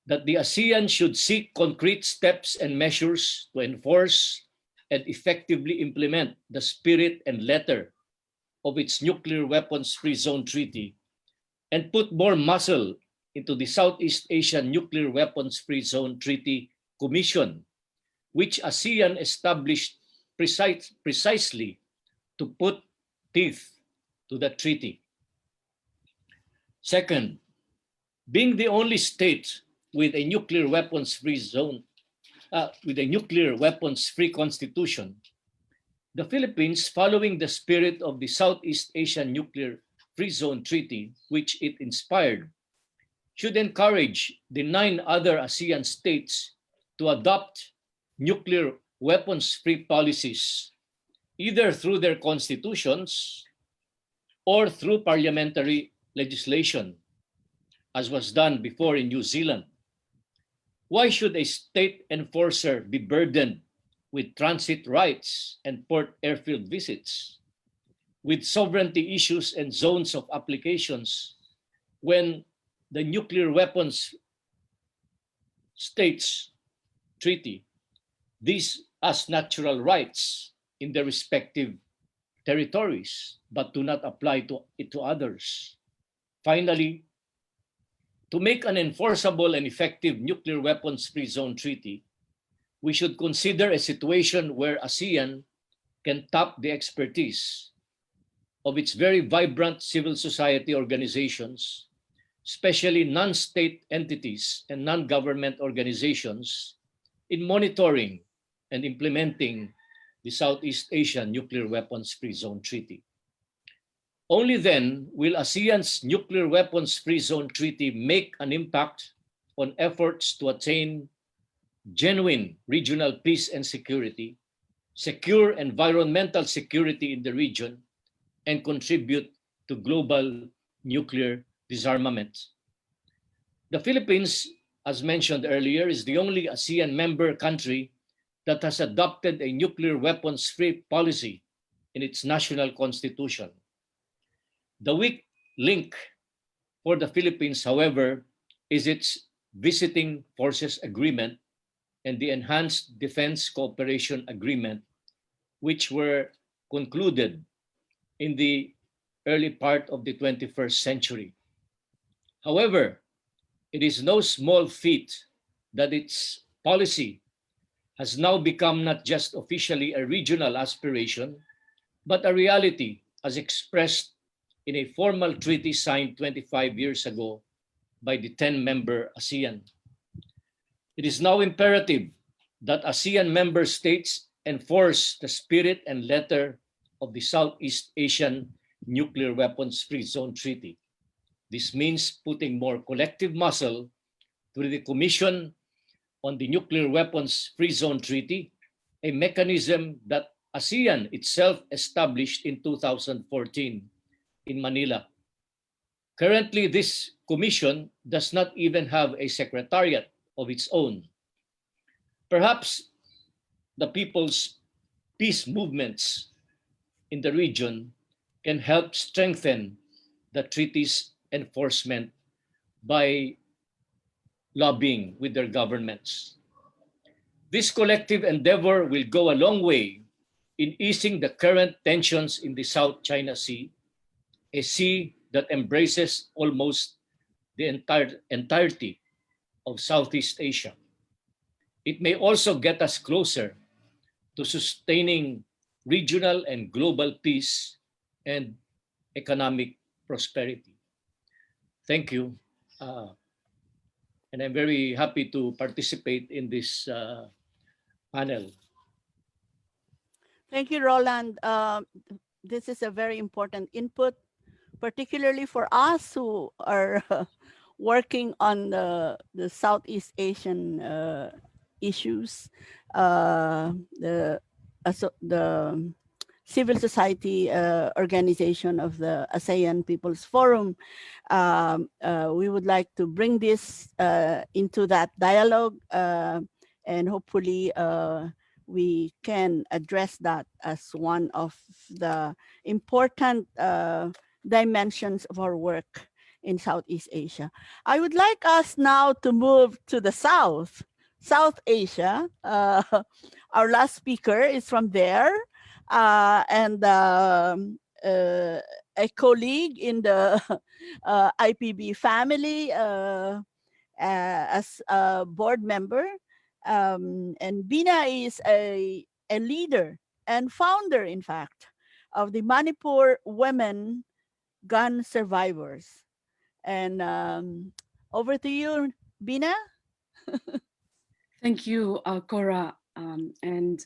that the ASEAN should seek concrete steps and measures to enforce and effectively implement the spirit and letter of its Nuclear Weapons Free Zone Treaty and put more muscle into the Southeast Asian Nuclear Weapons Free Zone Treaty Commission, which ASEAN established precisely to put teeth to the treaty. Second, being the only state with a nuclear weapons free zone, with a nuclear weapons free constitution, the Philippines, following the spirit of the Southeast Asian Nuclear Free Zone Treaty, which it inspired, should encourage the 9 other ASEAN states to adopt nuclear weapons-free policies, either through their constitutions or through parliamentary legislation, as was done before in New Zealand. Why should a state enforcer be burdened with transit rights and port airfield visits, with sovereignty issues and zones of applications, when the Nuclear Weapons States Treaty, these as natural rights in their respective territories, but do not apply to others? Finally, to make an enforceable and effective nuclear weapons free zone treaty, we should consider a situation where ASEAN can tap the expertise of its very vibrant civil society organizations, especially non-state entities and non-government organizations, in monitoring and implementing the Southeast Asian Nuclear Weapons Free Zone Treaty. Only then will ASEAN's Nuclear Weapons Free Zone Treaty make an impact on efforts to attain genuine regional peace and security, secure environmental security in the region, and contribute to global nuclear disarmament. The Philippines, as mentioned earlier, is the only ASEAN member country that has adopted a nuclear weapons-free policy in its national constitution. The weak link for the Philippines, however, is its Visiting Forces Agreement and the Enhanced Defense Cooperation Agreement, which were concluded in the early part of the 21st century. However, it is no small feat that its policy has now become not just officially a regional aspiration, but a reality as expressed in a formal treaty signed 25 years ago by the 10-member ASEAN. It is now imperative that ASEAN member states enforce the spirit and letter of the Southeast Asian Nuclear Weapons Free Zone Treaty. This means putting more collective muscle through the Commission on the Nuclear Weapons Free Zone Treaty, a mechanism that ASEAN itself established in 2014 in Manila. Currently, this commission does not even have a secretariat of its own. Perhaps the people's peace movements in the region can help strengthen the treaty's enforcement by lobbying with their governments. This collective endeavor will go a long way in easing the current tensions in the South China Sea, a sea that embraces almost the entirety of Southeast Asia. It may also get us closer to sustaining regional and global peace and economic prosperity. Thank you. And I'm very happy to participate in this panel. Thank you, Roland. This is a very important input, particularly for us who are working on the Southeast Asian issues. The civil society organization of the ASEAN People's Forum. We would like to bring this into that dialogue, and hopefully we can address that as one of the important dimensions of our work in Southeast Asia. I would like us now to move to the South Asia. Our last speaker is from there, and a colleague in the IPB family as a board member. And Bina is a leader and founder, in fact, of the Manipur Women Gun Survivors. And over to you, Bina. Thank you, Cora, and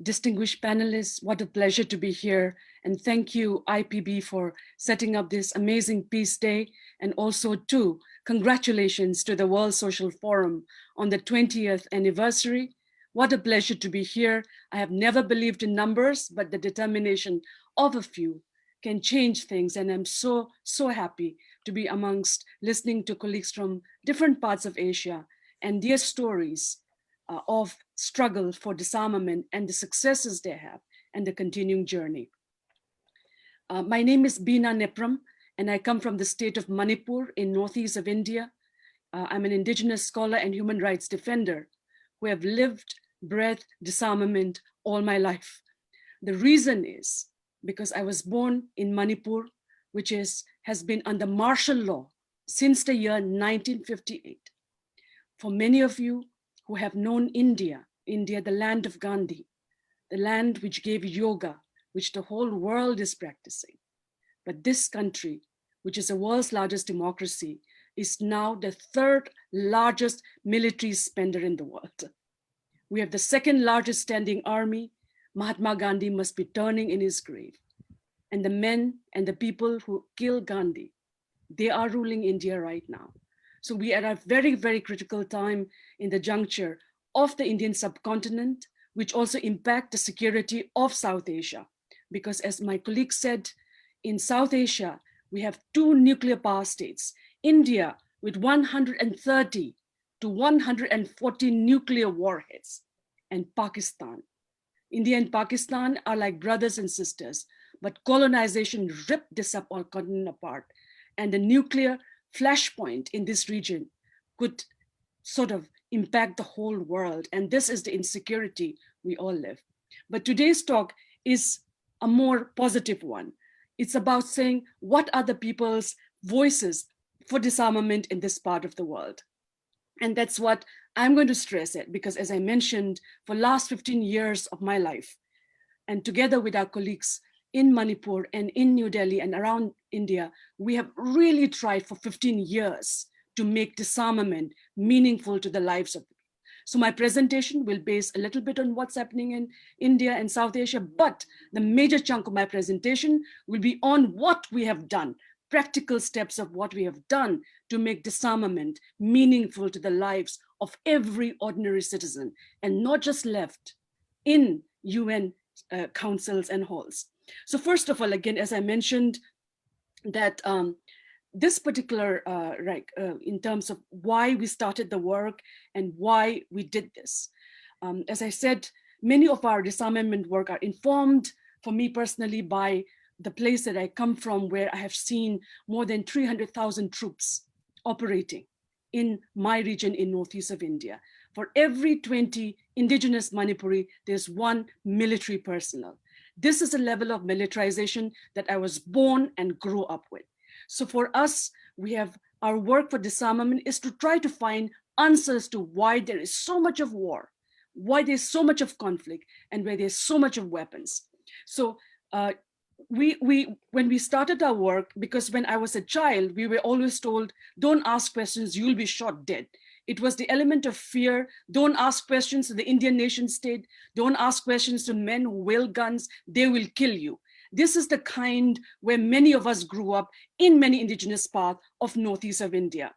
distinguished panelists. What a pleasure to be here. And thank you, IPB, for setting up this amazing Peace Day. And also, too, congratulations to the World Social Forum on the 20th anniversary. What a pleasure to be here. I have never believed in numbers, but the determination of a few can change things. And I'm so, so happy to be amongst listening to colleagues from different parts of Asia and their stories of struggle for disarmament and the successes they have and the continuing journey. My name is Bina Nepram, and I come from the state of Manipur in northeast of India. I'm an indigenous scholar and human rights defender who have lived, breathed disarmament all my life. The reason is because I was born in Manipur, which has been under martial law since the year 1958. For many of you who have known India, the land of Gandhi, the land which gave yoga, which the whole world is practicing. But this country, which is the world's largest democracy, is now the third largest military spender in the world. We have the second largest standing army. Mahatma Gandhi must be turning in his grave. And the men and the people who killed Gandhi, they are ruling India right now. So we are at a very, very critical time in the juncture of the Indian subcontinent, which also impact the security of South Asia. Because as my colleague said, in South Asia, we have two nuclear power states, India with 130 to 140 nuclear warheads, and Pakistan. India and Pakistan are like brothers and sisters, but colonization ripped this subcontinent apart, and the nuclear flashpoint in this region could sort of impact the whole world. And this is the insecurity we all live. But today's talk is a more positive one. It's about saying what are the people's voices for disarmament in this part of the world. And that's what I'm going to stress it, because as I mentioned, for the last 15 years of my life, and together with our colleagues in Manipur and in New Delhi and around India, we have really tried for 15 years to make disarmament meaningful to the lives of people. So my presentation will base a little bit on what's happening in India and South Asia, but the major chunk of my presentation will be on what we have done, practical steps of what we have done to make disarmament meaningful to the lives of every ordinary citizen, and not just left in UN councils and halls. So first of all, again, as I mentioned, that this particular, in terms of why we started the work and why we did this. As I said, many of our disarmament work are informed, for me personally, by the place that I come from, where I have seen more than 300,000 troops operating in my region in northeast of India. For every 20 indigenous Manipuri, there's one military personnel. This is a level of militarization that I was born and grew up with. So for us, we have our work for disarmament is to try to find answers to why there is so much of war, why there's so much of conflict, and where there's so much of weapons. So when we started our work, because when I was a child, we were always told, don't ask questions, you'll be shot dead. It was the element of fear. Don't ask questions to the Indian nation state. Don't ask questions to men who wield guns. They will kill you. This is the kind where many of us grew up in many indigenous parts of northeast of India.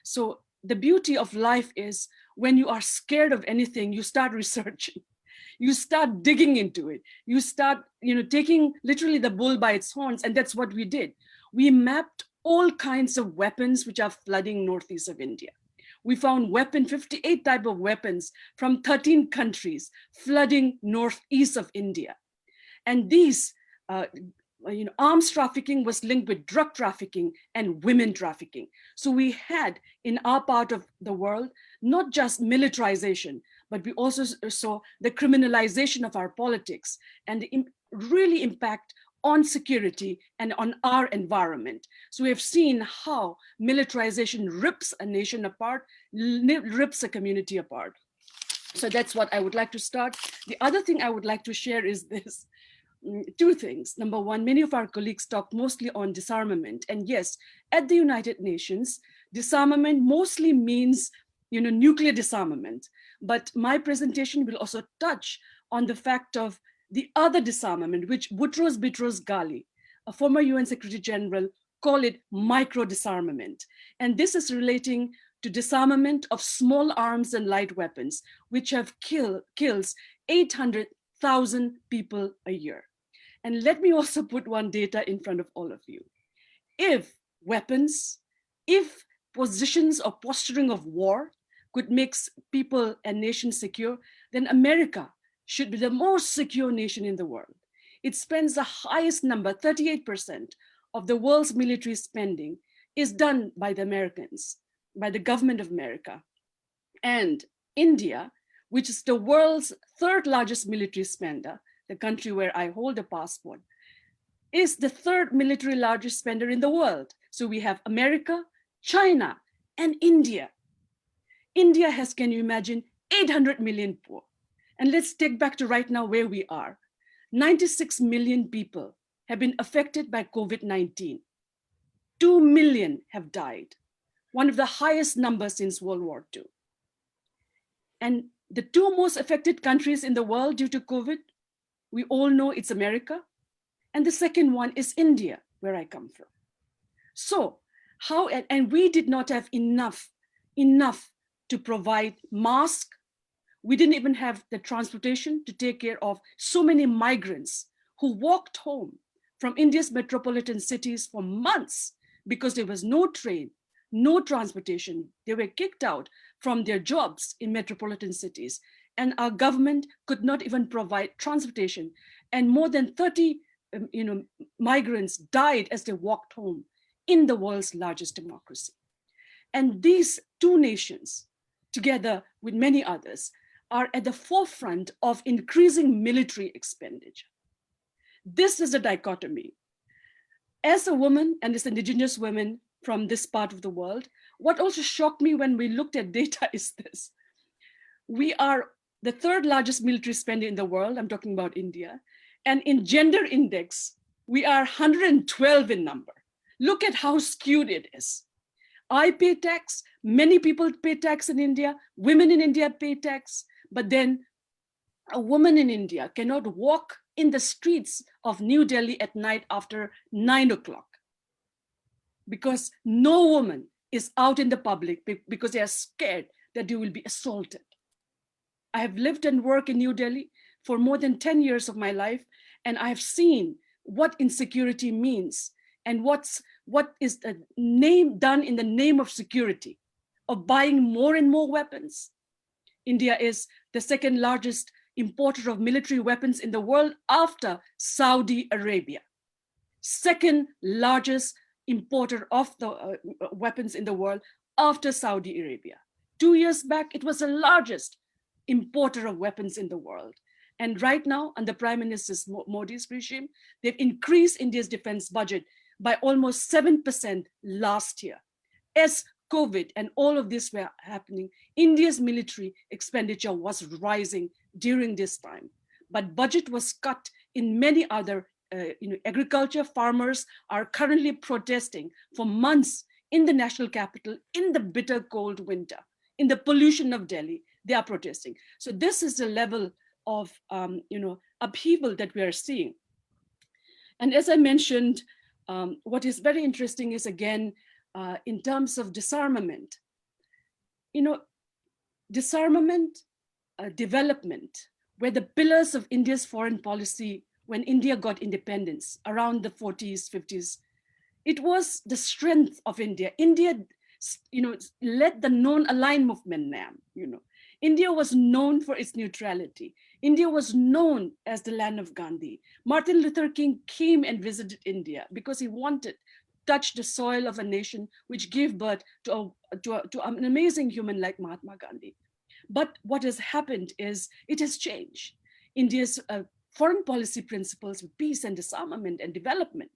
So the beauty of life is when you are scared of anything, you start researching. You start digging into it. You start, taking literally the bull by its horns, and that's what we did. We mapped all kinds of weapons which are flooding northeast of India. We found 58 type of weapons from 13 countries flooding northeast of India. And these, arms trafficking was linked with drug trafficking and women trafficking. So we had in our part of the world, not just militarization, but we also saw the criminalization of our politics and the really impact on security and on our environment. So we have seen how militarization rips a nation apart, rips a community apart. So that's what I would like to start. The other thing I would like to share is this. Two things. Number one, many of our colleagues talk mostly on disarmament. And yes, at the United Nations, disarmament mostly means nuclear disarmament. But my presentation will also touch on the fact of the other disarmament, which Boutros Ghali, a former UN Secretary General, call it micro disarmament. And this is relating to disarmament of small arms and light weapons, which have kills 800,000 people a year. And let me also put one data in front of all of you. If weapons, if positions or posturing of war could make people and nations secure, then America should be the most secure nation in the world. It spends the highest number, 38% of the world's military spending is done by the Americans, by the government of America. And India, which is the world's third largest military spender, the country where I hold a passport, is the third military largest spender in the world. So we have America, China, and India. India has, can you imagine, 800 million poor. And let's take back to right now where we are. 96 million people have been affected by COVID-19. 2 million have died, one of the highest numbers since World War II. And the two most affected countries in the world due to COVID, we all know it's America. And the second one is India, where I come from. So how, and we did not have enough to provide masks. We didn't even have the transportation to take care of so many migrants who walked home from India's metropolitan cities for months because there was no train, no transportation. They were kicked out from their jobs in metropolitan cities, and our government could not even provide transportation. And more than 30 migrants died as they walked home in the world's largest democracy. And these two nations, together with many others, are at the forefront of increasing military expenditure. This is a dichotomy. As a woman, and as indigenous women from this part of the world, what also shocked me when we looked at data is this. We are the third largest military spender in the world, I'm talking about India, and in gender index, we are 112 in number. Look at how skewed it is. I pay tax, many people pay tax in India, women in India pay tax, but then a woman in India cannot walk in the streets of New Delhi at night after 9 o'clock because no woman is out in the public because they are scared that they will be assaulted. I have lived and worked in New Delhi for more than 10 years of my life, and I have seen what insecurity means and what is the name done in the name of security, of buying more and more weapons. India is the second largest importer of military weapons in the world after Saudi Arabia. Second largest importer of the weapons in the world after Saudi Arabia. 2 years back, it was the largest importer of weapons in the world. And right now, under Prime Minister Modi's regime, they've increased India's defense budget by almost 7% last year. As COVID and all of this were happening, India's military expenditure was rising during this time. But budget was cut in many other, agriculture farmers are currently protesting for months in the national capital in the bitter cold winter in the pollution of Delhi, they are protesting. So this is the level of upheaval that we are seeing. And as I mentioned, what is very interesting is, again, in terms of disarmament, disarmament, development were the pillars of India's foreign policy when India got independence around the 40s, 50s. It was the strength of India. India, led the non-aligned movement now, India was known for its neutrality. India was known as the land of Gandhi. Martin Luther King came and visited India because he wanted to touch the soil of a nation which gave birth to an amazing human like Mahatma Gandhi. But what has happened is it has changed. India's foreign policy principles with peace and disarmament and development.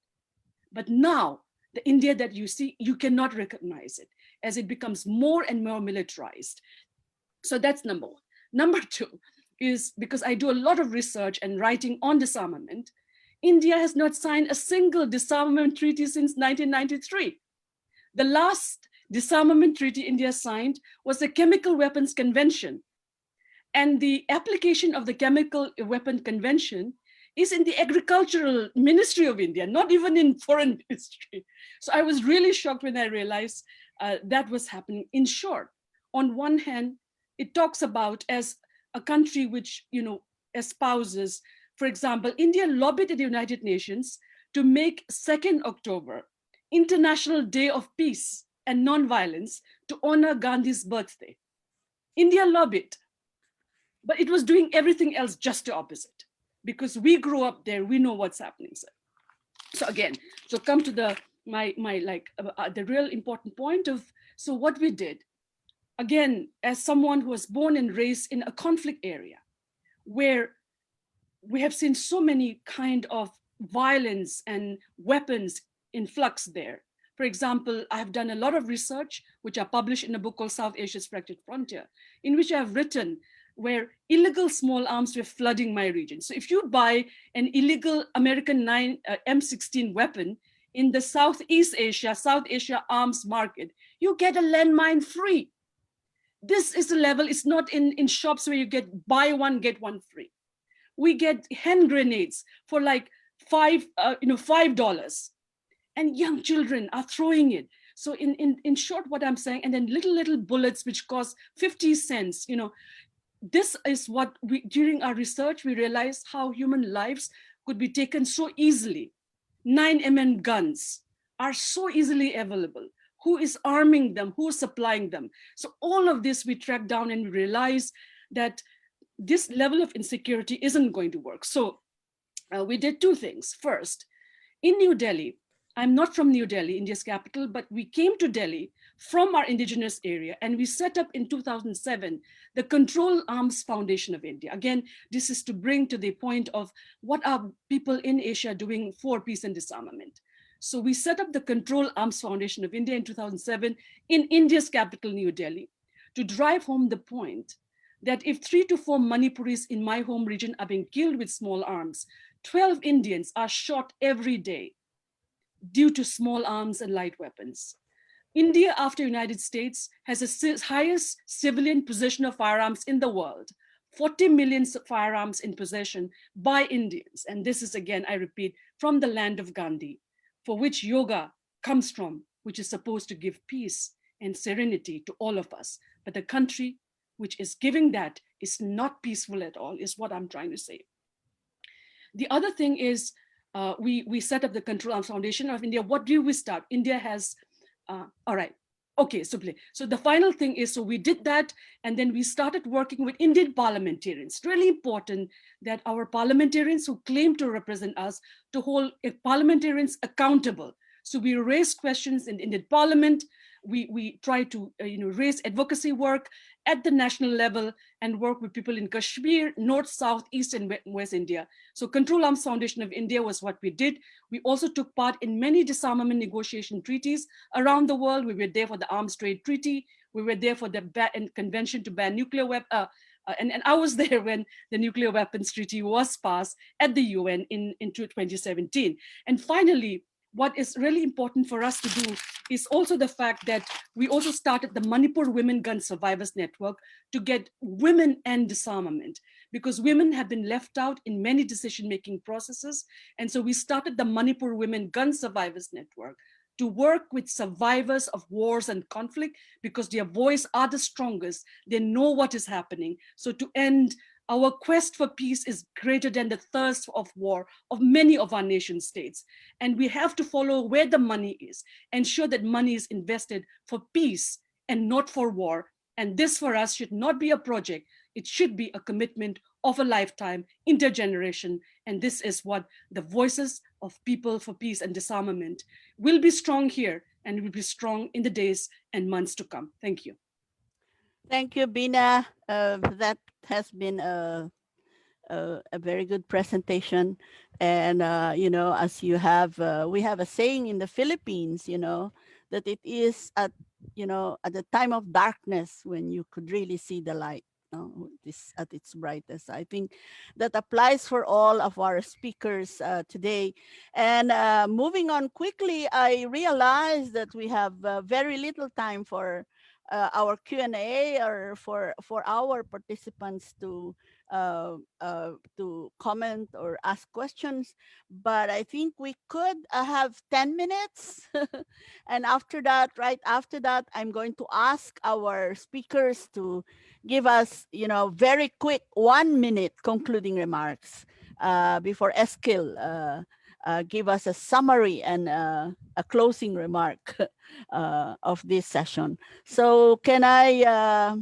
But now, the India that you see, you cannot recognize it as it becomes more and more militarized. So that's number one. Number two is, because I do a lot of research and writing on disarmament, India has not signed a single disarmament treaty since 1993. The last disarmament treaty India signed was the Chemical Weapons Convention. And the application of the Chemical Weapon Convention is in the Agricultural Ministry of India, not even in Foreign Ministry. So I was really shocked when I realized that was happening. In short, on one hand, it talks about as a country which, espouses, for example, India lobbied at the United Nations to make 2nd October International Day of Peace and Non-Violence to honor Gandhi's birthday. India lobbied, but it was doing everything else just the opposite, because we grew up there, we know what's happening. So again, so come to the real important point of, so what we did, again, as someone who was born and raised in a conflict area where we have seen so many kind of violence and weapons in flux there. For example, I have done a lot of research, which I published in a book called South Asia's Fractured Frontier, in which I have written where illegal small arms were flooding my region. So if you buy an illegal American M16 weapon in the South Asia arms market, you get a landmine free. This is the level, it's not in shops where you get buy one, get one free. We get hand grenades for like $5, and young children are throwing it. So in short, what I'm saying, and then little bullets which cost 50 cents, this is what we, during our research, we realized how human lives could be taken so easily. 9mm guns are so easily available. Who is arming them? Who is supplying them? So all of this we tracked down and we realized that this level of insecurity isn't going to work. So we did two things. First, in New Delhi, I'm not from New Delhi, India's capital, but we came to Delhi from our indigenous area, and we set up in 2007 the Control Arms Foundation of India. Again, this is to bring to the point of what are people in Asia doing for peace and disarmament. So we set up the Control Arms Foundation of India in 2007 in India's capital, New Delhi, to drive home the point that if 3 to 4 Manipuris in my home region are being killed with small arms, 12 Indians are shot every day due to small arms and light weapons. India, after United States, has the highest civilian possession of firearms in the world, 40 million firearms in possession by Indians. And this is, again, I repeat, from the land of Gandhi, for which yoga comes from, which is supposed to give peace and serenity to all of us. But the country which is giving that is not peaceful at all, is what I'm trying to say. The other thing is, we set up the Control Arms Foundation of India. What do we start? India has, all right, okay, so the final thing is, so we did that, and then we started working with Indian parliamentarians. It's really important that our parliamentarians who claim to represent us to hold parliamentarians accountable. So we raise questions in Indian parliament. We try to raise advocacy work at the national level and work with people in Kashmir, North, South, East, and West India. So Control Arms Foundation of India was what we did. We also took part in many disarmament negotiation treaties around the world. We were there for the Arms Trade Treaty. We were there for the Convention to ban nuclear weapons. And I was there when the Nuclear Weapons Treaty was passed at the UN in 2017. And finally, what is really important for us to do is also the fact that we also started the Manipur Women Gun Survivors Network to get women and disarmament, because women have been left out in many decision-making processes. And so we started the Manipur Women Gun Survivors Network to work with survivors of wars and conflict, because their voice are the strongest. They know what is happening. So to end, our quest for peace is greater than the thirst of war of many of our nation states. And we have to follow where the money is, ensure that money is invested for peace and not for war. And this for us should not be a project. It should be a commitment of a lifetime, intergeneration. And this is what the voices of people for peace and disarmament will be strong here, and will be strong in the days and months to come. Thank you. Thank you, Bina. That has been a very good presentation. And, you know, as you have, we have a saying in the Philippines, you know, that it is at, you know, at the time of darkness when you could really see the light. This at its brightest. I think that applies for all of our speakers today. And moving on quickly, I realize that we have very little time for our Q&A, or for our participants to comment or ask questions, but I think we could have 10 minutes. And after that, right after that, I'm going to ask our speakers to give us, you know, very quick 1 minute concluding remarks before Eskil give us a summary and a closing remark of this session. So can I,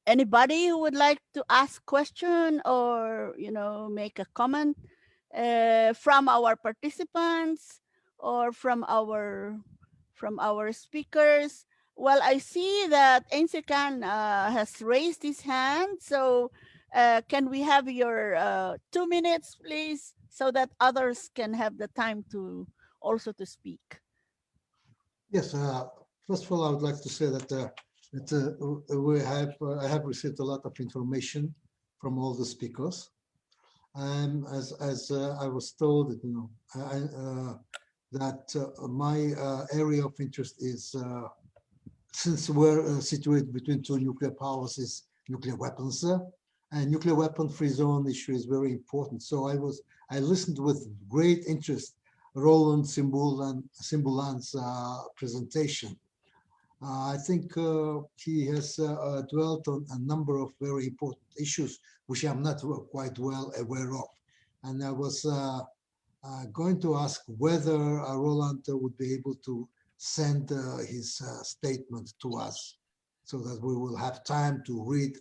anybody who would like to ask question or, you know, make a comment from our participants or from our speakers? Well, I see that Enkhsaikhan has raised his hand. So can we have your 2 minutes, please, so that others can have the time to also to speak? Yes, first of all, I would like to say that I have received a lot of information from all the speakers. As I was told, you know, that my area of interest is, since we're situated between two nuclear powers, is nuclear weapons, and nuclear weapon free zone issue is very important. So I listened with great interest Roland Simbulan's presentation. I think he has dwelt on a number of very important issues which I'm not quite well aware of. And I was going to ask whether Roland would be able to send his statement to us, so that we will have time to read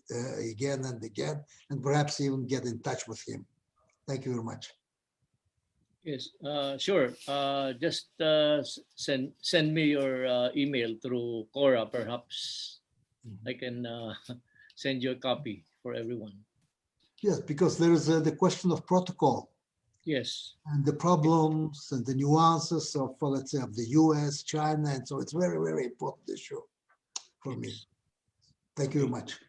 again and again, and perhaps even get in touch with him. Thank you very much. Yes, sure. Just send me your email through Cora, perhaps. I can send you a copy for everyone. Yes, because there is the question of protocol. Yes. And the problems and the nuances of, let's say, of the US, China, and so it's very, very important issue for me. Thank you very much.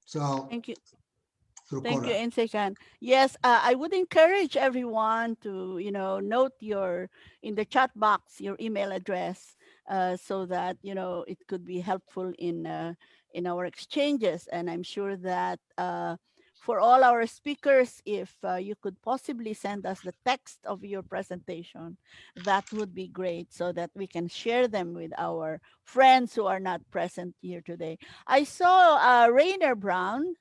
So thank you. Through Thank Cora. you, Enkhsaikhan. Yes, I would encourage everyone to, you know, note your, in the chat box, your email address, so that, you know, it could be helpful in our exchanges. And I'm sure that for all our speakers, if you could possibly send us the text of your presentation, that would be great, so that we can share them with our friends who are not present here today. I saw Rainer Brown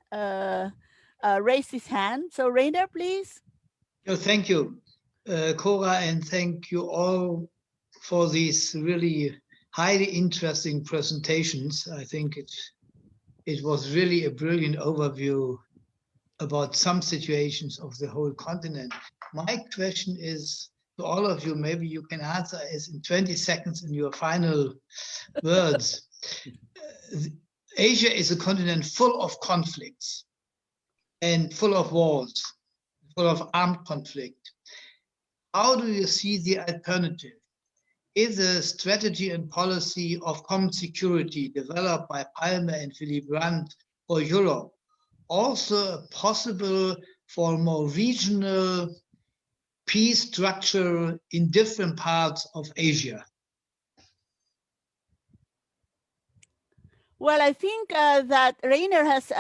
raise his hand. So Rainer, please. Oh, thank you, Cora, and thank you all for these really highly interesting presentations. I think it was really a brilliant overview about some situations of the whole continent. My question is to all of you, maybe you can answer is in 20 seconds in your final words. Asia is a continent full of conflicts and full of wars, full of armed conflict. How do you see the alternative? Is the strategy and policy of common security developed by Palmer and Willy Brandt for Europe also possible for more regional peace structure in different parts of Asia? Well, I think that Rainer has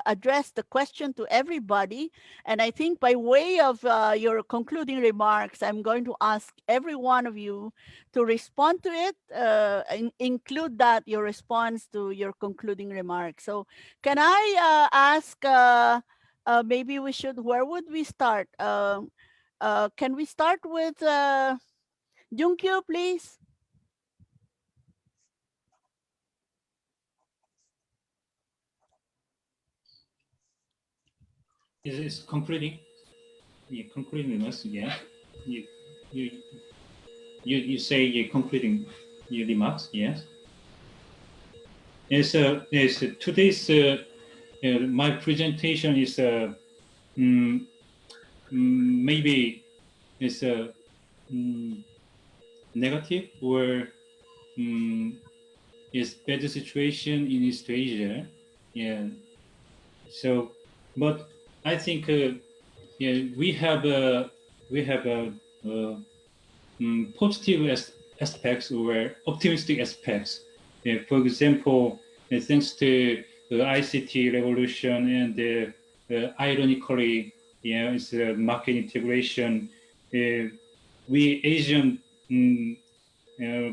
addressed the question to everybody. And I think by way of your concluding remarks, I'm going to ask every one of you to respond to it, include that your response to your concluding remarks. So can I ask, maybe we should, where would we start? Can we start with JunKyu, please? Is concluding? Yeah, concluding remarks. Yeah, you you you say you're concluding your remarks. Yes. Yes. Today's my presentation is maybe it's negative or is better situation in East Asia. Yeah. So, but I think yeah, we have a positive aspects or optimistic aspects. For example, thanks to the ICT revolution and ironically, it's market integration. We Asian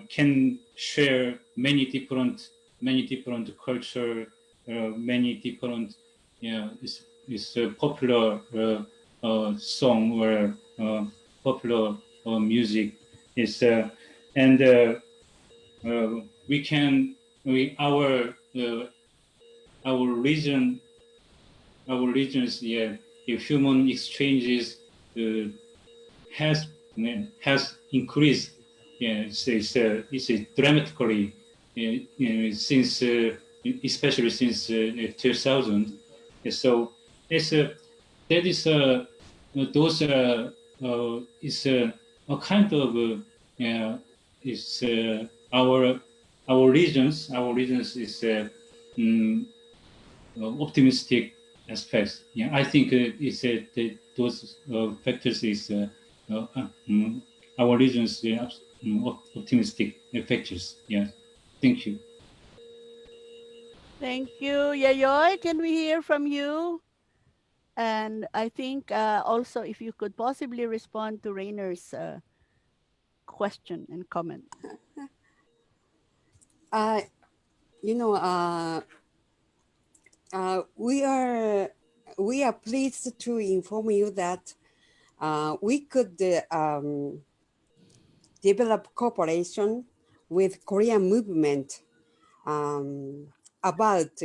can share many different culture, many different is a popular song or popular music is and we can our region our regions if human exchanges has has increased it's dramatically since especially since 2000. So it's that is those is a kind of is our regions is optimistic aspects. Yeah, I think it's those factors is our regions optimistic factors. Yeah, thank you. Thank you. Yayoi, can we hear from you? And I think also if you could possibly respond to Rainer's question and comment. You know, we are pleased to inform you that we could develop cooperation with Korean movement about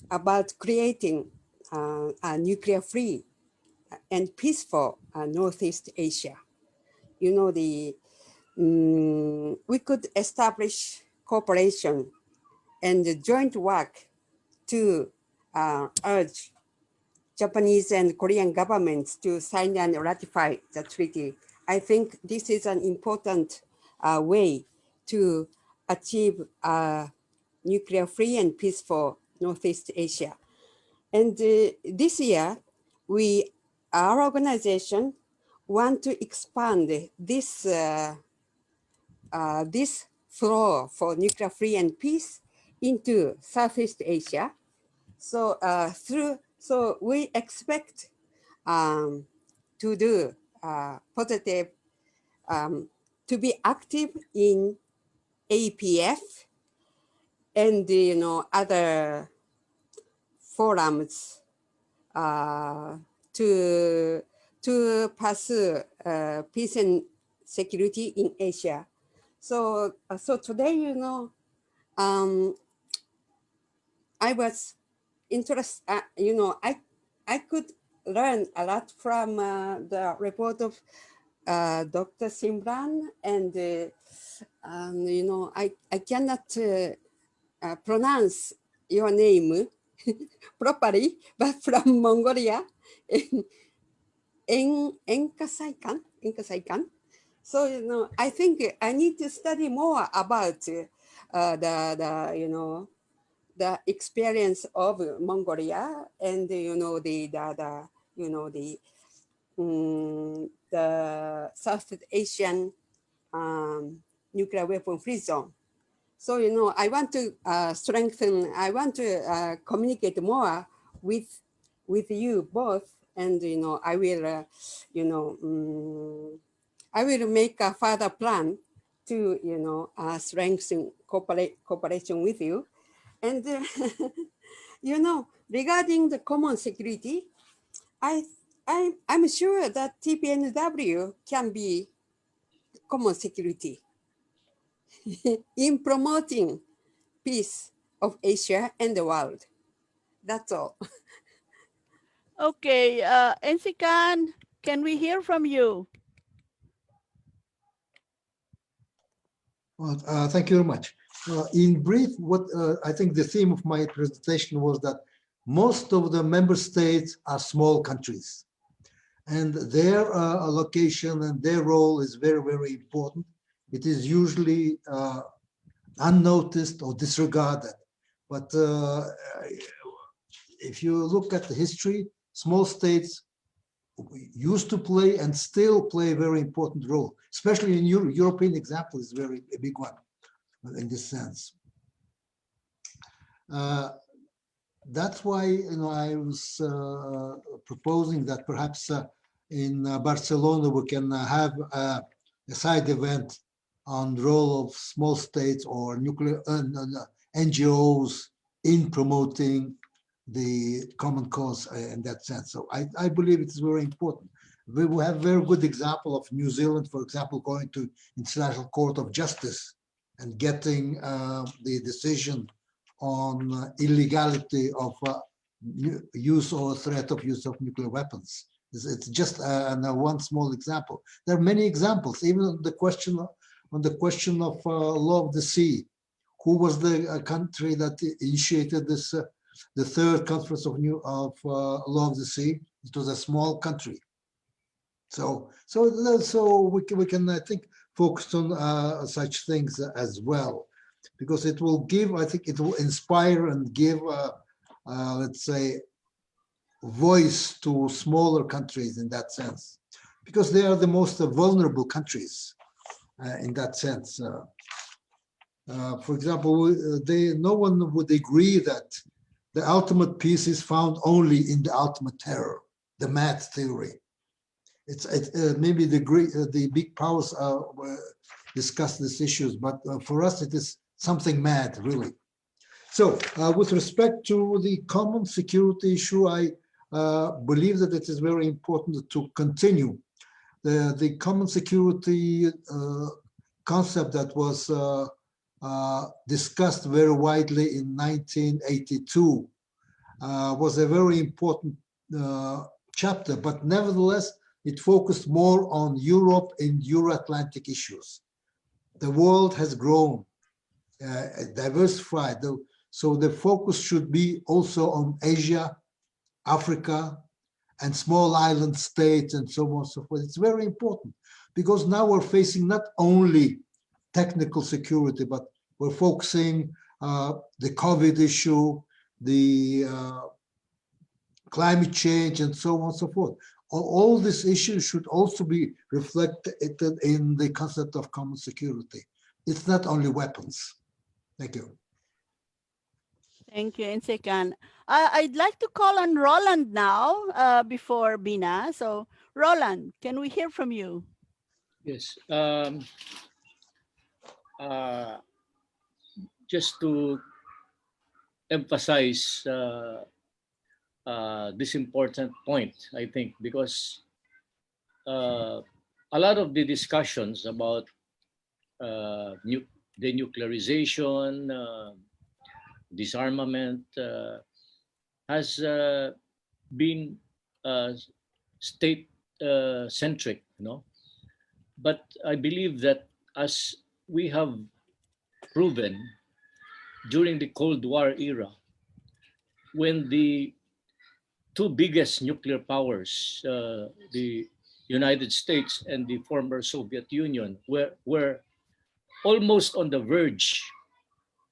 about creating a nuclear-free and peaceful Northeast Asia. You know, we could establish cooperation and joint work to urge Japanese and Korean governments to sign and ratify the treaty. I think this is an important way to achieve nuclear-free and peaceful Northeast Asia. And this year, our organization want to expand this this floor for nuclear-free and peace into Southeast Asia. So so we expect to do positive, to be active in APF and other forums to pursue peace and security in Asia. So so today, I was interested. I could learn a lot from the report of Dr. Simbulan, and I cannot pronounce your name properly, but from Mongolia, Enkhsaikhan. So I think I need to study more about the experience of Mongolia and the Southeast Asian nuclear weapon free zone. So I want to strengthen. I want to communicate more with you both, and I will I will make a further plan to strengthen cooperation with you, and regarding the common security, I'm sure that TPNW can be common security in promoting peace of Asia and the world. That's all. Okay, Enkhsaikhan, can we hear from you? Well, thank you very much. In brief, what I think the theme of my presentation was that most of the member states are small countries, and their allocation and their role is very, very important. It is usually unnoticed or disregarded. But if you look at the history, small states used to play and still play a very important role, especially in European example is very a big one in this sense. That's why I was proposing that perhaps in Barcelona we can have a side event on the role of small states or nuclear NGOs in promoting the common cause in that sense. So I believe it is very important. We will have a very good example of New Zealand, for example, going to International Court of Justice and getting the decision on illegality of use or threat of use of nuclear weapons. It's just one small example. There are many examples, even on the question of law of the sea. Who was the country that initiated this? The third conference of law of the sea. It was a small country. So we can I think focus on such things as well, because it will give, I think it will inspire and give let's say voice to smaller countries in that sense, because they are the most vulnerable countries in that sense. For example, no one would agree that the ultimate peace is found only in the ultimate terror, the mad theory. It's maybe the big powers discuss these issues, but for us it is something mad, really. So with respect to the common security issue, I believe that it is very important to continue the common security concept that was discussed very widely in 1982 was a very important chapter, but nevertheless, it focused more on Europe and Euro-Atlantic issues. The world has grown, diversified, so the focus should be also on Asia, Africa, and small island states, and so on and so forth. It's very important, because now we're facing not only technical security, but we're focusing the COVID issue, the climate change, and so on and so forth. All these issues should also be reflected in the concept of common security. It's not only weapons. Thank you. Thank you, Enkhsaikhan. I'd like to call on Roland now before Bina. So, Roland, can we hear from you? Yes. Just to emphasize this important point, I think, because a lot of the discussions about denuclearization, disarmament has been state-centric, But I believe that as we have proven during the Cold War era, when the two biggest nuclear powers, the United States and the former Soviet Union, were almost on the verge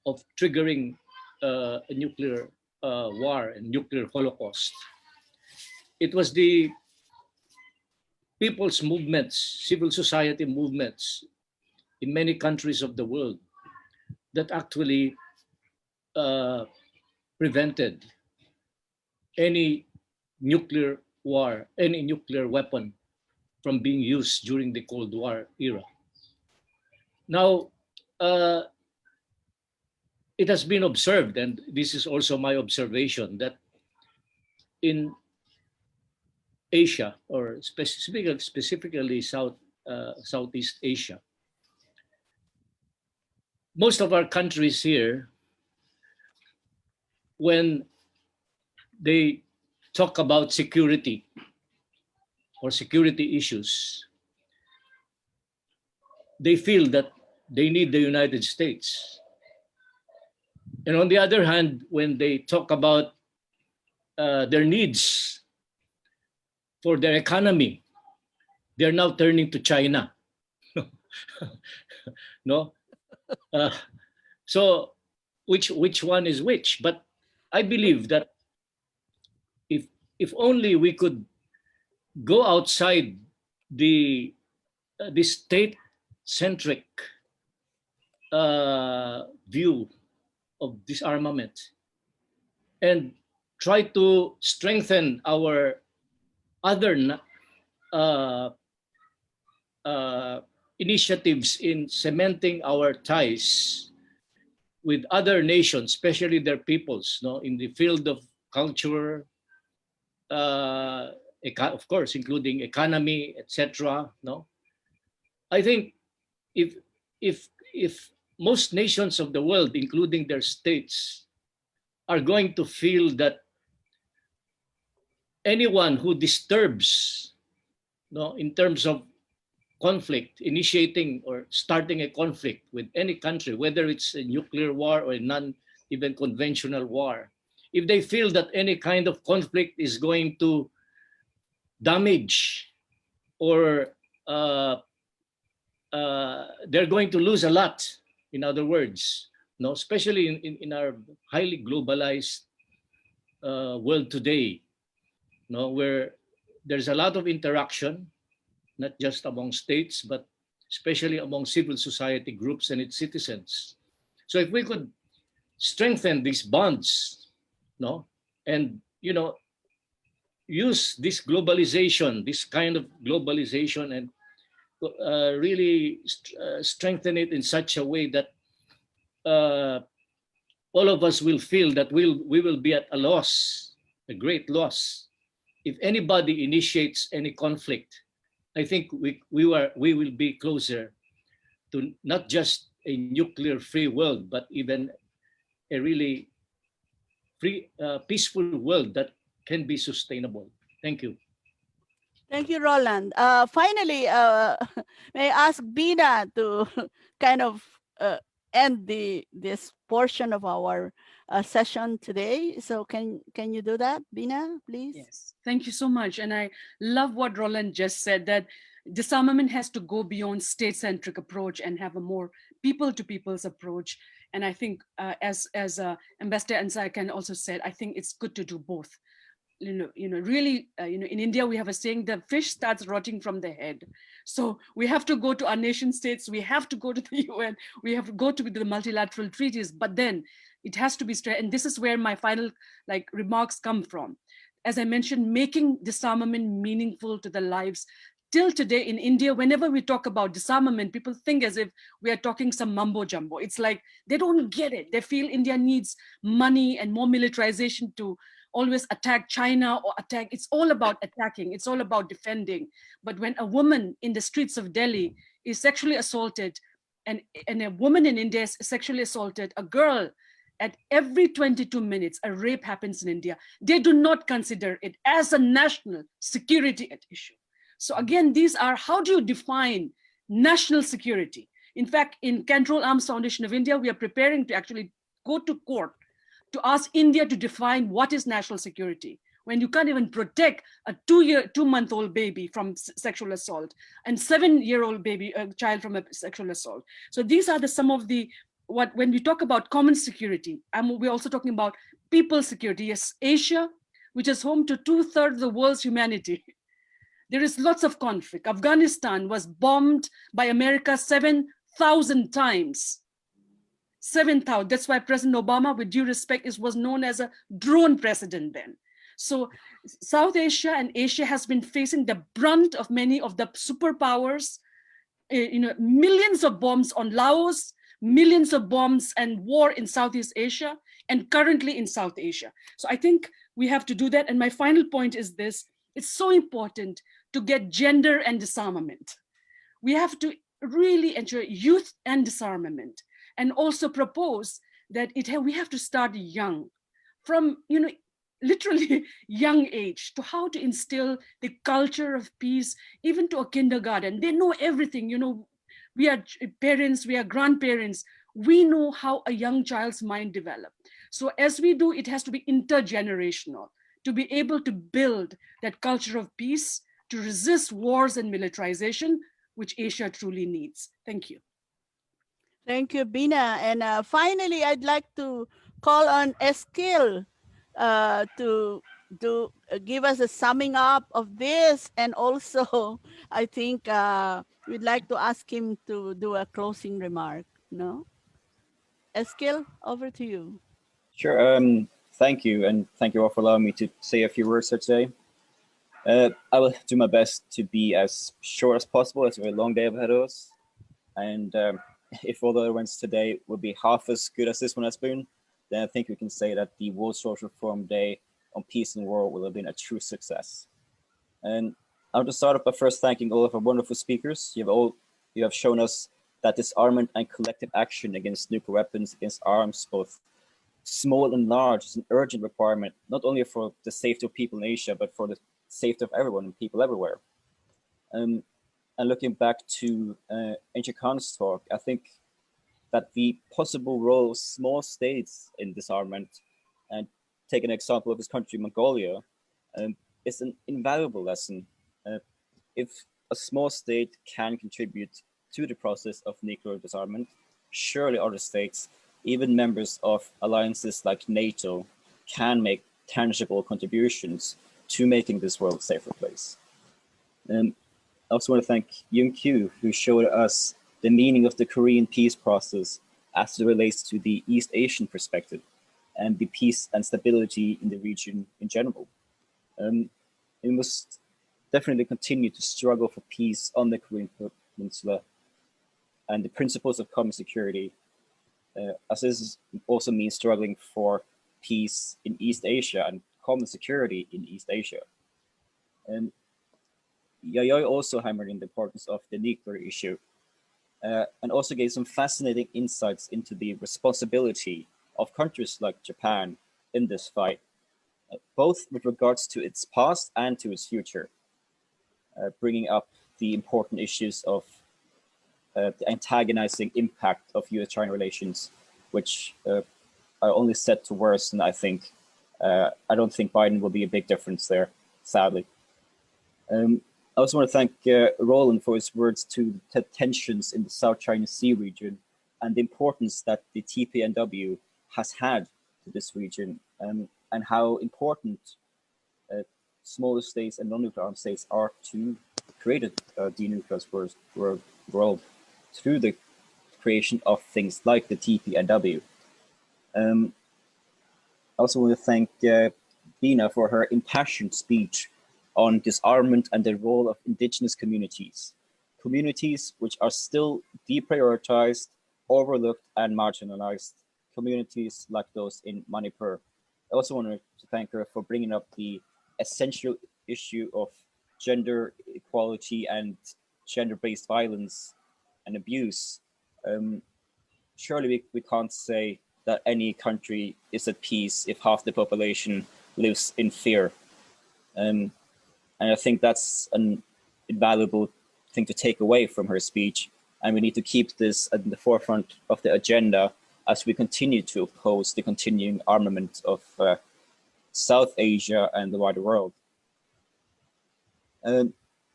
of triggering a nuclear war and nuclear holocaust. It was the people's movements, civil society movements in many countries of the world that actually prevented any nuclear war, any nuclear weapon from being used during the Cold War era. Now, it has been observed, and this is also my observation, that in Asia, or specifically Southeast Asia, most of our countries here, when they talk about security or security issues, they feel that they need the United States. And on the other hand, when they talk about their needs for their economy, they're now turning to China. No? So which one is which? But I believe that if only we could go outside the state-centric view of disarmament and try to strengthen our other initiatives in cementing our ties with other nations, especially their peoples, no, in the field of culture, of course, including economy, etc. No, I think if most nations of the world, including their states, are going to feel that anyone who disturbs, no, in terms of conflict, initiating or starting a conflict with any country, whether it's a nuclear war or a non-even conventional war, if they feel that any kind of conflict is going to damage or they're going to lose a lot, in other words, no, especially in our highly globalized world today, no, where there's a lot of interaction, not just among states, but especially among civil society groups and its citizens. So if we could strengthen these bonds, no, and use this globalization, this kind of globalization, and really strengthen it in such a way that all of us will feel that we will be at a loss, a great loss, if anybody initiates any conflict. I think we will be closer to not just a nuclear-free world, but even a really free, peaceful world that can be sustainable. Thank you. Thank you, Roland. Finally, may I ask Bina to kind of end this portion of our session today. So can you do that, Bina, please? Yes, thank you so much. And I love what Roland just said, that disarmament has to go beyond state-centric approach and have a more people-to-people's approach. And I think as Ambassador Enkhsaikhan also said, I think it's good to do both. Really, in India, we have a saying, the fish starts rotting from the head. So we have to go to our nation states, we have to go to the UN, we have to go to the multilateral treaties, but then it has to be straight. And this is where my final remarks come from. As I mentioned, making disarmament meaningful to the lives. Till today in India, whenever we talk about disarmament, people think as if we are talking some mumbo jumbo. It's like they don't get it. They feel India needs money and more militarization to always attack China or attack. It's all about attacking. It's all about defending. But when a woman in the streets of Delhi is sexually assaulted, and a woman in India is sexually assaulted, a girl, at every 22 minutes, a rape happens in India. They do not consider it as a national security issue. So again, these are, how do you define national security? In fact, in Control Arms Foundation of India, we are preparing to actually go to court to ask India to define what is national security, when you can't even protect a 2-month-old baby from sexual assault and 7-year-old baby, child from a sexual assault. So these are some of the when we talk about common security, we're also talking about people security. Yes, Asia, which is home to 2/3 of the world's humanity. There is lots of conflict. Afghanistan was bombed by America 7,000 times. 7,000. That's why President Obama, with due respect, was known as a drone president then. So South Asia and Asia has been facing the brunt of many of the superpowers, millions of bombs on Laos, millions of bombs and war in Southeast Asia, and currently in South Asia. So I think we have to do that. And my final point is this: it's so important to get gender and disarmament. We have to really ensure youth and disarmament, and also propose that we have to start young, from literally young age, to how to instill the culture of peace, even to a kindergarten. They know everything. We are parents, we are grandparents. We know how a young child's mind develops. So as we do, it has to be intergenerational to be able to build that culture of peace, to resist wars and militarization, which Asia truly needs. Thank you. Thank you, Bina. And finally, I'd like to call on Eskil to give us a summing up of this. And also, I think we'd like to ask him to do a closing remark. No? Eskil, over to you. Sure. Thank you, and thank you all for allowing me to say a few words here today. I will do my best to be as short as possible, as we have a long day ahead of us. And if all the other ones today will be half as good as this one has been, then I think we can say that the World Social Forum Day on Peace and War will have been a true success. And I want to start off by first thanking all of our wonderful speakers. You have shown us that disarmament and collective action against nuclear weapons, against arms, both small and large, is an urgent requirement, not only for the safety of people in Asia, but for the safety of everyone and people everywhere. And looking back to Enkhsaikhan's talk, I think that the possible role of small states in disarmament, and take an example of his country, Mongolia, is an invaluable lesson. If a small state can contribute to the process of nuclear disarmament, surely other states, even members of alliances like NATO, can make tangible contributions to making this world a safer place. I also want to thank JunKyu, who showed us the meaning of the Korean peace process as it relates to the East Asian perspective and the peace and stability in the region in general. We must definitely continue to struggle for peace on the Korean Peninsula and the principles of common security, as this also means struggling for peace in East Asia and common security in East Asia. And Yayoi also hammered in the importance of the nuclear issue, and also gave some fascinating insights into the responsibility of countries like Japan in this fight, both with regards to its past and to its future, bringing up the important issues of the antagonizing impact of US-China relations, which are only set to worsen, I think. I don't think Biden will be a big difference there, sadly. I also want to thank Roland for his words to the tensions in the South China Sea region and the importance that the TPNW has had to this region, and how important smaller states and non-nuclear armed states are to create a denuclearized world through the creation of things like the TPNW. I also want to thank Bina for her impassioned speech on disarmament and the role of indigenous communities which are still deprioritized, overlooked, and marginalized, communities like those in Manipur. I also want to thank her for bringing up the essential issue of gender equality and gender-based violence and abuse. Surely we can't say that any country is at peace if half the population lives in fear. And I think that's an invaluable thing to take away from her speech. And we need to keep this at the forefront of the agenda as we continue to oppose the continuing armament of South Asia and the wider world.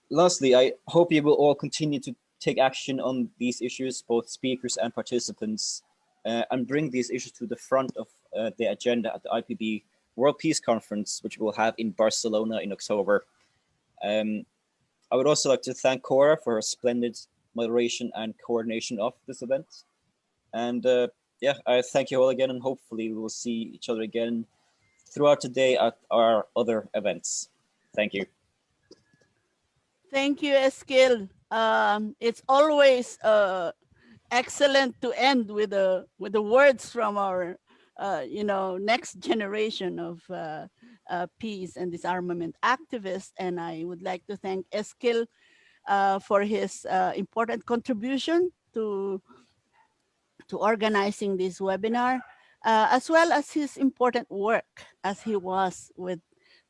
Lastly, I hope you will all continue to take action on these issues, both speakers and participants, and bring these issues to the front of the agenda at the IPB World Peace Conference, which we'll have in Barcelona in October. I would also like to thank Cora for her splendid moderation and coordination of this event. And yeah, I thank you all again, and hopefully we will see each other again throughout the day at our other events. Thank you. Thank you, Eskil. It's always excellent to end with the words from our next generation of peace and disarmament activists. And I would like to thank Eskil for his important contribution to organizing this webinar, as well as his important work as he was with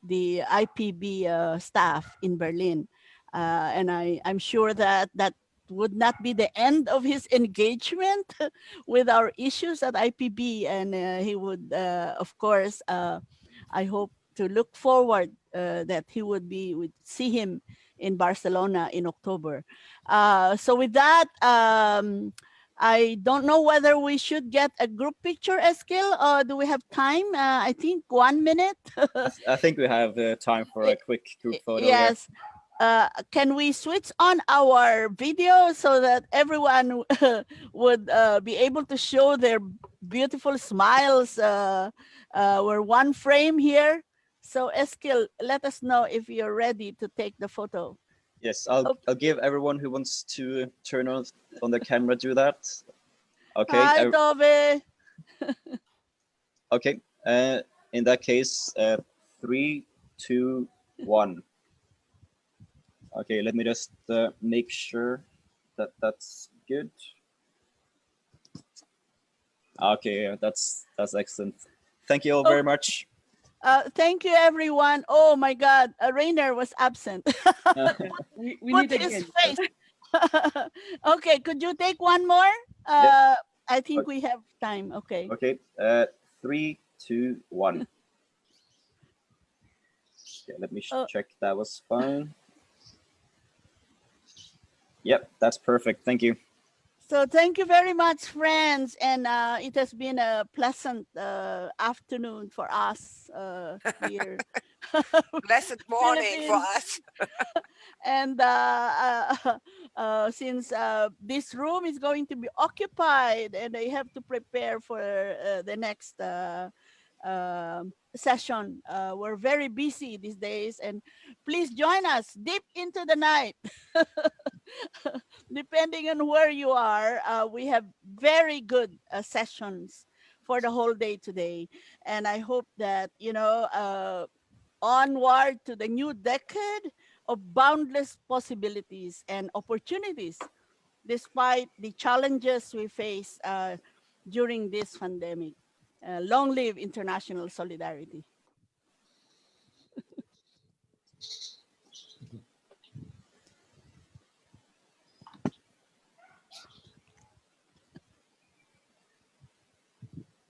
the IPB staff in Berlin. And I'm sure that would not be the end of his engagement with our issues at IPB. And he would, of course, I hope to look forward that he would see him in Barcelona in October. So with that, I don't know whether we should get a group picture, Eskil, or do we have time? I think 1 minute. I think we have time for a quick group photo. Yes. Can we switch on our video so that everyone would be able to show their beautiful smiles? We're one frame here. So Eskil, let us know if you're ready to take the photo. Yes, I'll give everyone who wants to turn on the camera do that. Okay. Hi, Tove. Okay. In that case, 3, 2, 1. Okay, let me just make sure that that's good. Okay, that's excellent. Thank you all very much. Thank you, everyone. Oh my God, Rainer was absent. we Put need his again. face. Okay, could you take one more? Yep. I think we have time. Okay. Okay. 3, 2, 1. Okay, let me check that was fine. Yep, that's perfect. Thank you. So thank you very much, friends. And it has been a pleasant afternoon for us here. Blessed morning for us. And since this room is going to be occupied and I have to prepare for the next session, we're very busy these days. And please join us deep into the night. Depending on where you are, we have very good sessions for the whole day today. And I hope that, onward to the new decade of boundless possibilities and opportunities, despite the challenges we face during this pandemic. Long live international solidarity.